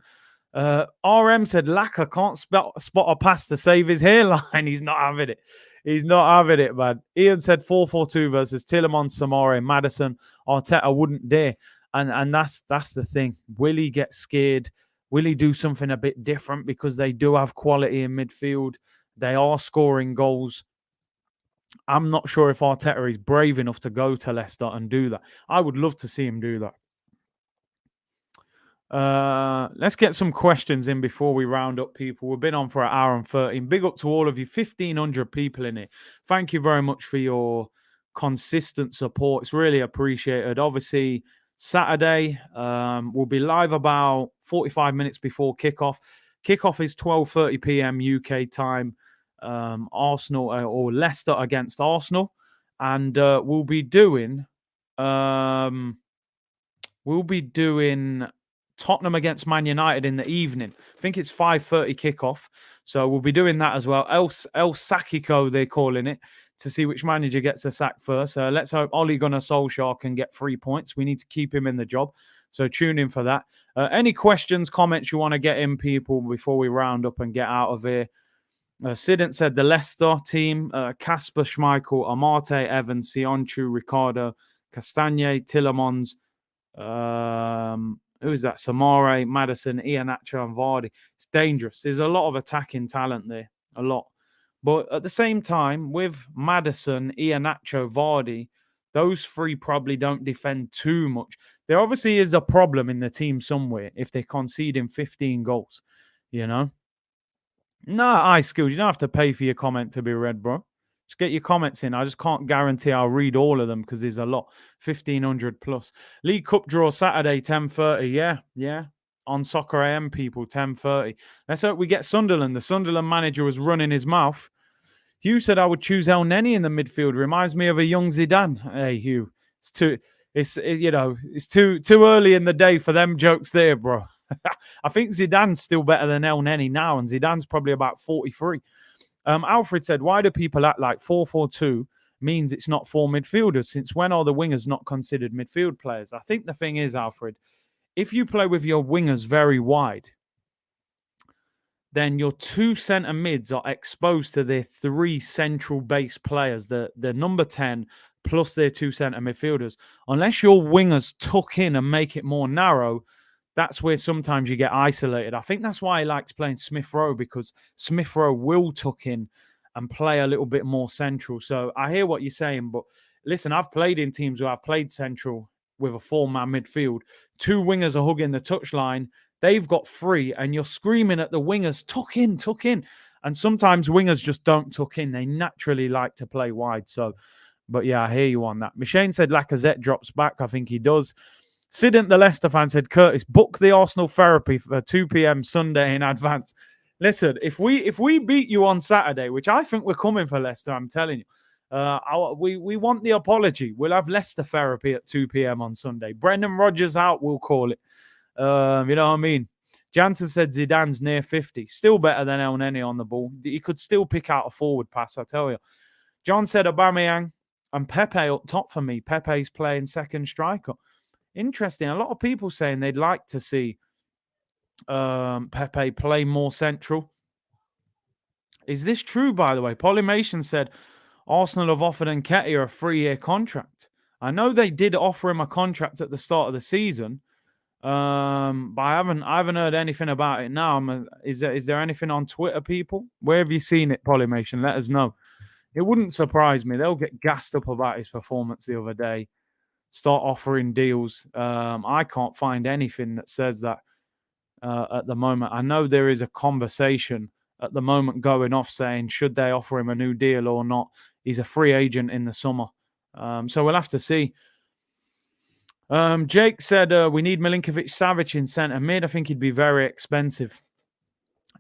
RM said, Laka can't spot a pass to save his hairline. He's not having it. He's not having it, man. Ian said 4-4-2 versus Tielemans, Samare, Maddison. Arteta wouldn't dare. And that's the thing. Will he get scared? Will he do something a bit different? Because they do have quality in midfield. They are scoring goals. I'm not sure if Arteta is brave enough to go to Leicester and do that. I would love to see him do that. Let's get some questions in before we round up, people. We've been on for 1 hour and 13. Big up to all of you. 1,500 people in here. Thank you very much for your consistent support. It's really appreciated. Obviously, Saturday, we'll be live about 45 minutes before kickoff. Kickoff is 12:30 p.m. UK time. Arsenal or Leicester against Arsenal, and we'll be doing Tottenham against Man United in the evening. I think it's 5:30 kickoff, so we'll be doing that as well. El Sakiko, they're calling it, to see which manager gets the sack first. Let's hope Ole Gunnar Solskjaer can get 3 points. We need to keep him in the job. So tune in for that. Any questions, comments you want to get in, people, before we round up and get out of here? Sident said the Leicester team, Kasper Schmeichel, Amarte, Evans, Sionchu, Ricardo, Castagne, Tielemans, who is that? Samare, Maddison, Iheanacho, and Vardy. It's dangerous. There's a lot of attacking talent there. A lot. But at the same time, with Maddison, Iheanacho, Vardy, those three probably don't defend too much. There obviously is a problem in the team somewhere if they're conceding 15 goals, you know? No, Ice Skills, you don't have to pay for your comment to be read, bro. Just get your comments in. I just can't guarantee I'll read all of them because there's a lot. 1,500 plus. League Cup draw Saturday, 10:30. Yeah. On Soccer AM, people, 10:30. Let's hope we get Sunderland. The Sunderland manager was running his mouth. Hugh said I would choose El Neni in the midfield. Reminds me of a young Zidane. Hey, Hugh, it's too early in the day for them jokes there, bro. I think Zidane's still better than El Neni now, and Zidane's probably about 43. Alfred said, why do people act like 4-4-2 means it's not four midfielders? Since when are the wingers not considered midfield players? I think the thing is, Alfred, if you play with your wingers very wide, then your two centre mids are exposed to their three central base players, the number 10 plus their two centre midfielders. Unless your wingers tuck in and make it more narrow, that's where sometimes you get isolated. I think that's why he likes playing Smith Rowe, because Smith Rowe will tuck in and play a little bit more central. So I hear what you're saying, but listen, I've played in teams where I've played central with a four-man midfield. Two wingers are hugging the touchline. They've got three, and you're screaming at the wingers, tuck in, tuck in. And sometimes wingers just don't tuck in. They naturally like to play wide. So, but yeah, I hear you on that. Machine said Lacazette drops back. I think he does. Sidant, the Leicester fan, said, Curtis, book the Arsenal therapy for 2 p.m. Sunday in advance. Listen, if we beat you on Saturday, which I think we're coming for Leicester, I'm telling you, we want the apology. We'll have Leicester therapy at 2 p.m. on Sunday. Brendan Rodgers out, we'll call it. You know what I mean? Jansen said Zidane's near 50. Still better than El Neni on the ball. He could still pick out a forward pass, I tell you. John said Aubameyang and Pepe up top for me. Pepe's playing second striker. Interesting. A lot of people saying they'd like to see Pepe play more central. Is this true, by the way? Polymation said Arsenal have offered Nketiah a 3-year contract. I know they did offer him a contract at the start of the season, but I haven't heard anything about it now. Is there anything on Twitter, people? Where have you seen it, Polymation? Let us know. It wouldn't surprise me. They'll get gassed up about his performance the other day. Start offering deals. I can't find anything that says that at the moment. I know there is a conversation at the moment going off saying, should they offer him a new deal or not? He's a free agent in the summer. So we'll have to see. Jake said, we need Milinkovic-Savic in centre mid. I think he'd be very expensive.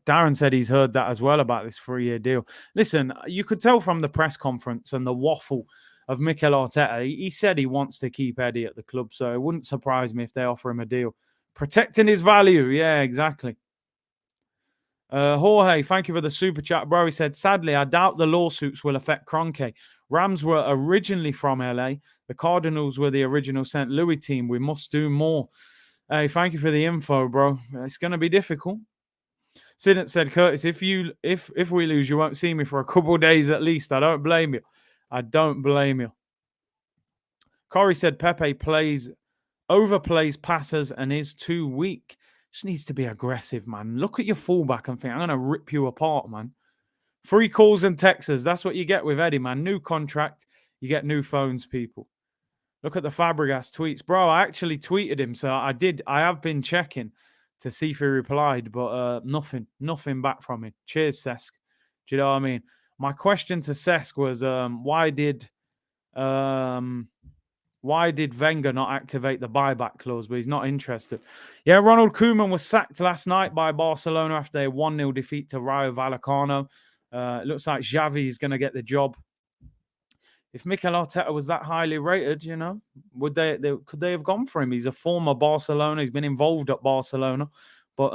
Darren said he's heard that as well about this 3-year deal. Listen, you could tell from the press conference and the waffle of Mikel Arteta, he said he wants to keep Eddie at the club, so it wouldn't surprise me if they offer him a deal. Protecting his value. Yeah, exactly. Jorge, thank you for the super chat, bro. He said, sadly, I doubt the lawsuits will affect Kroenke. Rams were originally from LA. The Cardinals were the original St. Louis team. We must do more. Hey, thank you for the info, bro. It's going to be difficult. Sidney said, Curtis, if we lose, you won't see me for a couple of days at least. I don't blame you. I don't blame you. Corey said Pepe overplays passes and is too weak. Just needs to be aggressive, man. Look at your fullback and think, I'm going to rip you apart, man. Free calls and texts. That's what you get with Eddie, man. New contract. You get new phones, people. Look at the Fabregas tweets. Bro, I actually tweeted him, so I have been checking to see if he replied, but nothing back from him. Cheers, Cesc. Do you know what I mean? My question to Cesc was, why did Wenger not activate the buyback clause? But he's not interested. Yeah, Ronald Koeman was sacked last night by Barcelona after a 1-0 defeat to Rayo Vallecano. It looks like Xavi is going to get the job. If Mikel Arteta was that highly rated, you know, could they have gone for him? He's a former Barcelona. He's been involved at Barcelona, but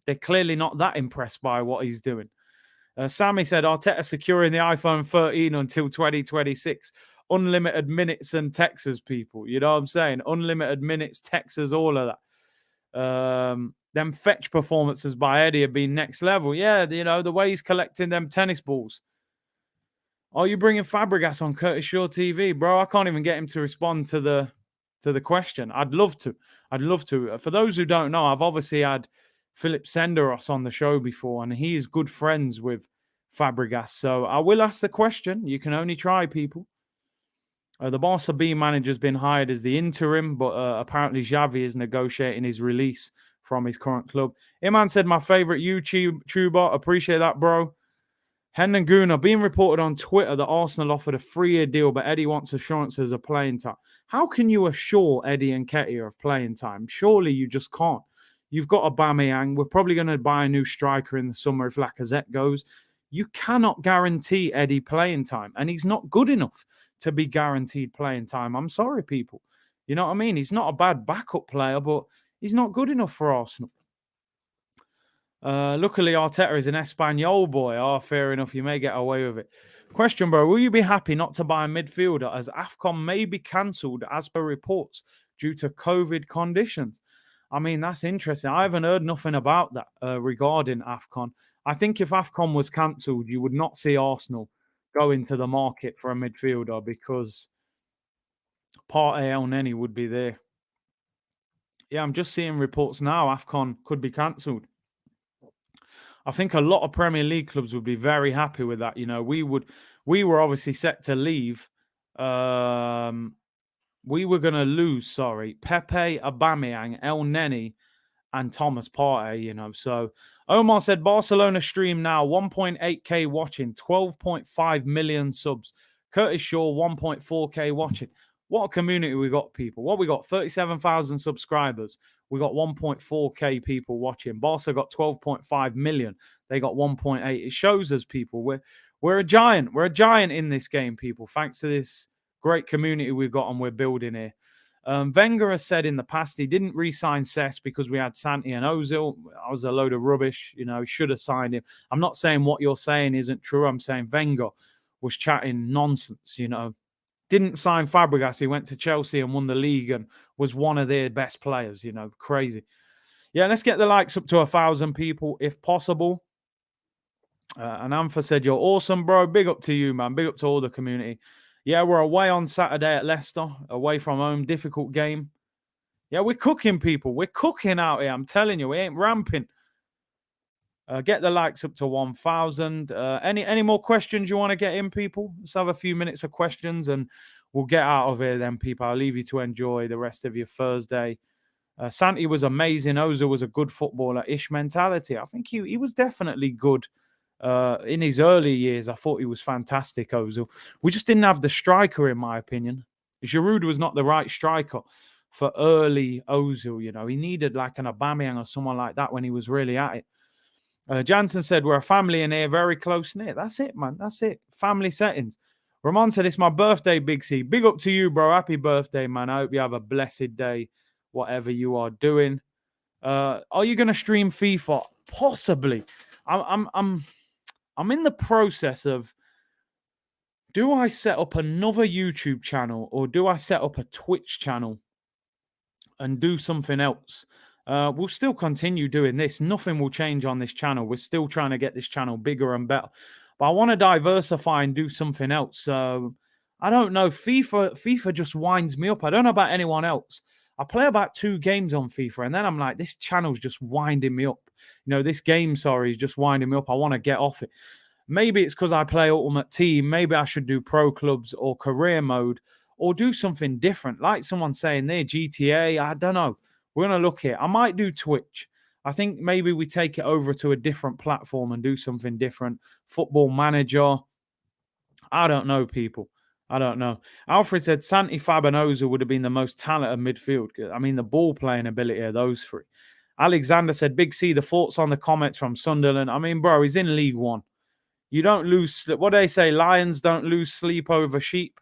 they're clearly not that impressed by what he's doing. Sammy said Arteta securing the iPhone 13 until 2026. Unlimited minutes and texts, people. You know what I'm saying? Unlimited minutes, texts, all of that. Them fetch performances by Eddie have been next level. Yeah, you know, the way he's collecting them tennis balls. Are you bringing Fabregas on Curtis Shaw TV? Bro, I can't even get him to respond to the question. I'd love to. For those who don't know, I've obviously had Philip Senderos on the show before, and he is good friends with Fabregas. So I will ask the question. You can only try, people. The Barca B manager's been hired as the interim, but apparently Xavi is negotiating his release from his current club. Iman said, my favorite YouTuber. Appreciate that, bro. Hendon being reported on Twitter that Arsenal offered a 3-year deal, but Eddie wants assurances of playing time. How can you assure Eddie and Nketiah of playing time? Surely you just can't. You've got Aubameyang. We're probably going to buy a new striker in the summer if Lacazette goes. You cannot guarantee Eddie playing time, and he's not good enough to be guaranteed playing time. I'm sorry, people. You know what I mean? He's not a bad backup player, but he's not good enough for Arsenal. Luckily, Arteta is an Espanol boy. Oh, fair enough. You may get away with it. Question, bro. Will you be happy not to buy a midfielder as AFCON may be cancelled as per reports due to COVID conditions? I mean, that's interesting. I haven't heard nothing about that regarding AFCON. I think if AFCON was cancelled, you would not see Arsenal go into the market for a midfielder because Partey Elneny would be there. Yeah, I'm just seeing reports now. AFCON could be cancelled. I think a lot of Premier League clubs would be very happy with that. You know, we were obviously set to leave. We were going to lose, Pepe, Aubameyang, Elneny, and Thomas Partey, you know. So Omar said, Barcelona stream now, 1.8K watching, 12.5 million subs. Curtis Shaw, 1.4K watching. What a community we got, people. What we got? 37,000 subscribers. We got 1.4K people watching. Barca got 12.5 million. They got 1.8. It shows us, people, we're a giant. We're a giant in this game, people, thanks to this great community we've got and we're building here. Wenger has said in the past he didn't re-sign Cesc because we had Santi and Ozil. That was a load of rubbish. You know, he should have signed him. I'm not saying what you're saying isn't true. I'm saying Wenger was chatting nonsense, you know. Didn't sign Fabregas. He went to Chelsea and won the league and was one of their best players, you know. Crazy. Yeah, let's get the likes up to 1,000 people if possible. And Ampha said, you're awesome, bro. Big up to you, man. Big up to all the community. Yeah, we're away on Saturday at Leicester. Away from home. Difficult game. Yeah, we're cooking, people. We're cooking out here. I'm telling you, we ain't ramping. Get the likes up to 1,000. Any more questions you want to get in, people? Let's have a few minutes of questions and we'll get out of here then, people. I'll leave you to enjoy the rest of your Thursday. Santi was amazing. Ozil was a good footballer. Ish mentality. I think he was definitely good. In his early years, I thought he was fantastic, Ozil. We just didn't have the striker, in my opinion. Giroud was not the right striker for early Ozil, you know. He needed like an Aubameyang or someone like that when he was really at it. Jansen said, we're a family in here, very close-knit. That's it, man. That's it. Family settings. Ramon said, it's my birthday, Big C. Big up to you, bro. Happy birthday, man. I hope you have a blessed day, whatever you are doing. Are you going to stream FIFA? Possibly. I'm in the process of, do I set up another YouTube channel or do I set up a Twitch channel and do something else? We'll still continue doing this. Nothing will change on this channel. We're still trying to get this channel bigger and better. But I want to diversify and do something else. So I don't know. FIFA just winds me up. I don't know about anyone else. I play about 2 games on FIFA and then I'm like, this channel's just winding me up. You know, this game, is just winding me up. I want to get off it. Maybe it's because I play Ultimate Team. Maybe I should do Pro Clubs or Career Mode or do something different. Like someone saying there, GTA. I don't know. We're going to look here. I might do Twitch. I think maybe we take it over to a different platform and do something different. Football Manager. I don't know, people. I don't know. Alfred said Santi, Fab and Ozil would have been the most talented midfield. I mean, the ball playing ability of those 3. Alexander said, Big C, the thoughts on the comments from Sunderland. I mean, bro, he's in League One. You don't lose. What do they say? Lions don't lose sleep over sheep.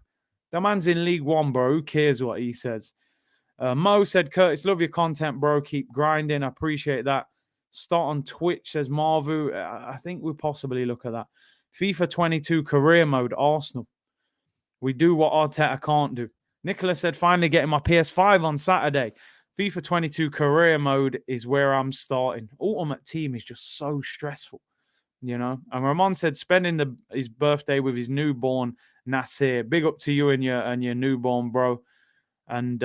The man's in League One, bro. Who cares what he says? Mo said, Curtis, love your content, bro. Keep grinding. I appreciate that. Start on Twitch, says Marvu. I think we'll possibly look at that. FIFA 22 career mode, Arsenal. We do what Arteta can't do. Nicola said, finally getting my PS5 on Saturday. FIFA 22 career mode is where I'm starting. Ultimate Team is just so stressful, you know. And Ramon said, spending his birthday with his newborn Nasir. Big up to you and your newborn, bro. And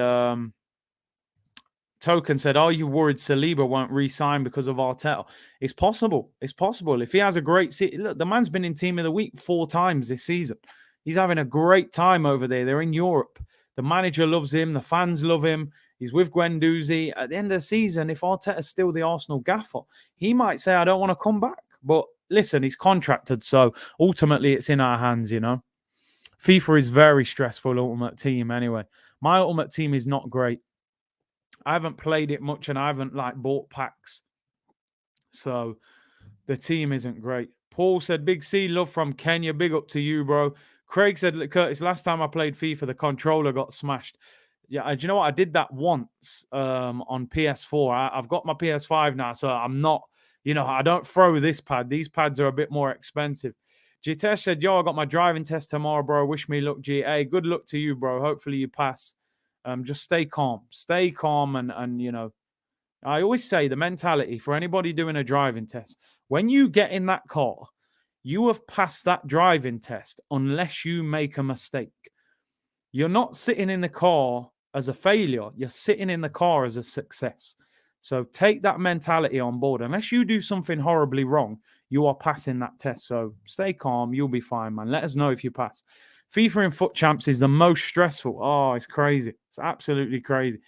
Token said, are you worried Saliba won't re-sign because of Arteta? It's possible. It's possible. If he has a great season. Look, the man's been in Team of the Week 4 times this season. He's having a great time over there. They're in Europe. The manager loves him. The fans love him. He's with Guendouzi. At the end of the season, if Arteta's still the Arsenal gaffer, he might say, I don't want to come back. But listen, he's contracted, so ultimately it's in our hands, you know. FIFA is very stressful Ultimate Team anyway. My Ultimate Team is not great. I haven't played it much and I haven't like bought packs. So the team isn't great. Paul said, Big C, love from Kenya. Big up to you, bro. Craig said, Curtis, last time I played FIFA, the controller got smashed. Yeah, do you know what? I did that once on PS4. I've got my PS5 now, so I'm not, you know, I don't throw this pad. These pads are a bit more expensive. Jitesh said, yo, I got my driving test tomorrow, bro. Wish me luck, GA. Good luck to you, bro. Hopefully you pass. Just stay calm. Stay calm and you know, I always say the mentality for anybody doing a driving test, when you get in that car, you have passed that driving test unless you make a mistake. You're not sitting in the car as a failure. You're sitting in the car as a success. So take that mentality on board. Unless you do something horribly wrong, you are passing that test. So stay calm. You'll be fine, man. Let us know if you pass. FIFA in Foot Champs is the most stressful. Oh, it's crazy. It's absolutely crazy.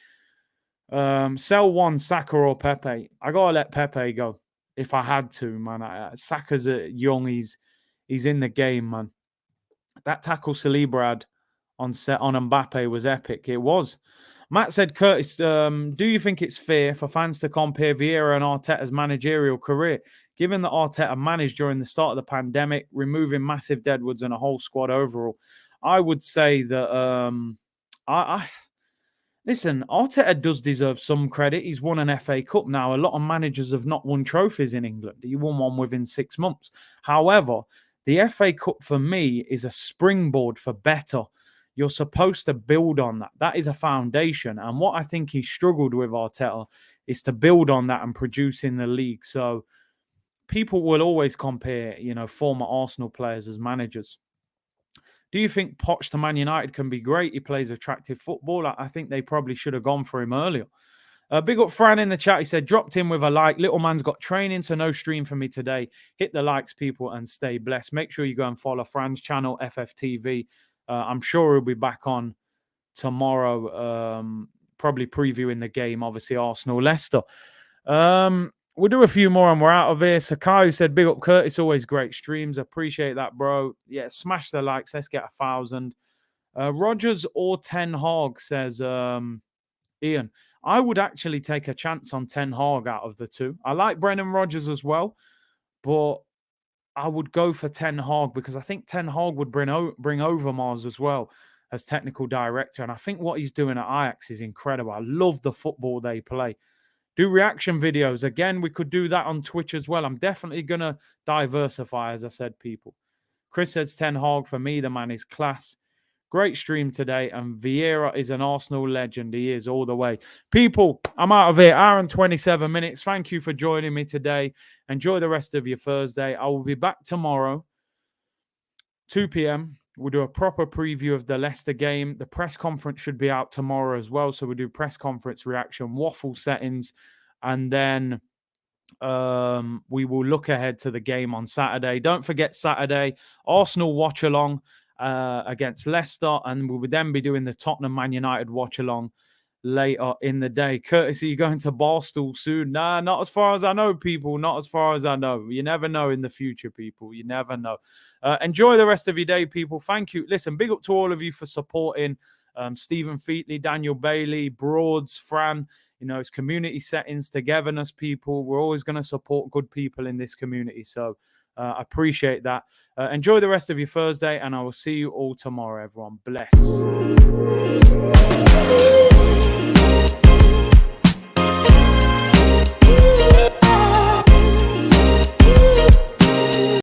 Sell one, Saka or Pepe. I gotta let Pepe go if I had to, man. Saka's young. He's in the game, man. That tackle Saliba had on Mbappe was epic. It was. Matt said, Curtis, do you think it's fair for fans to compare Vieira and Arteta's managerial career, given that Arteta managed during the start of the pandemic, removing massive deadwoods and a whole squad overall? I would say that listen, Arteta does deserve some credit. He's won an FA Cup now. A lot of managers have not won trophies in England. He won one within 6 months. However, the FA Cup for me is a springboard for better. You're supposed to build on that. That is a foundation. And what I think he struggled with, Arteta, is to build on that and produce in the league. So people will always compare, you know, former Arsenal players as managers. Do you think Poch to Man United can be great? He plays attractive football. I think they probably should have gone for him earlier. Big up Fran in the chat. He said, dropped in with a like. Little man's got training, so no stream for me today. Hit the likes, people, and stay blessed. Make sure you go and follow Fran's channel, FFTV. I'm sure he'll be back on tomorrow, probably previewing the game, obviously, Arsenal-Leicester. We'll do a few more and we're out of here. Sakai said, big up Curtis, always great streams. Appreciate that, bro. Yeah, smash the likes. Let's get 1,000. Rogers or Ten Hag says, Ian, I would actually take a chance on Ten Hag out of the two. I like Brendan Rodgers as well, but I would go for Ten Hag because I think Ten Hag would bring Overmars as well as technical director. And I think what he's doing at Ajax is incredible. I love the football they play. Do reaction videos. Again, we could do that on Twitch as well. I'm definitely going to diversify, as I said, people. Chris says Ten Hag, for me, the man is class. Great stream today. And Vieira is an Arsenal legend. He is all the way. People, I'm out of here. Hour and 27 minutes. Thank you for joining me today. Enjoy the rest of your Thursday. I will be back tomorrow, 2 p.m. We'll do a proper preview of the Leicester game. The press conference should be out tomorrow as well. So we'll do press conference reaction, waffle settings, and then we will look ahead to the game on Saturday. Don't forget Saturday, Arsenal watch along against Leicester, and we will then be doing the Tottenham Man United watch along later in the day. Curtis, are you going to Barstool soon? Nah, not as far as I know, people. Not as far as I know. You never know in the future, people. You never know. Enjoy the rest of your day, people. Thank you. Listen, big up to all of you for supporting Stephen Featley, Daniel Bailey, Broads, Fran. You know, it's community settings, togetherness, people. We're always going to support good people in this community. So I appreciate that. Enjoy the rest of your Thursday, and I will see you all tomorrow, everyone. Bless.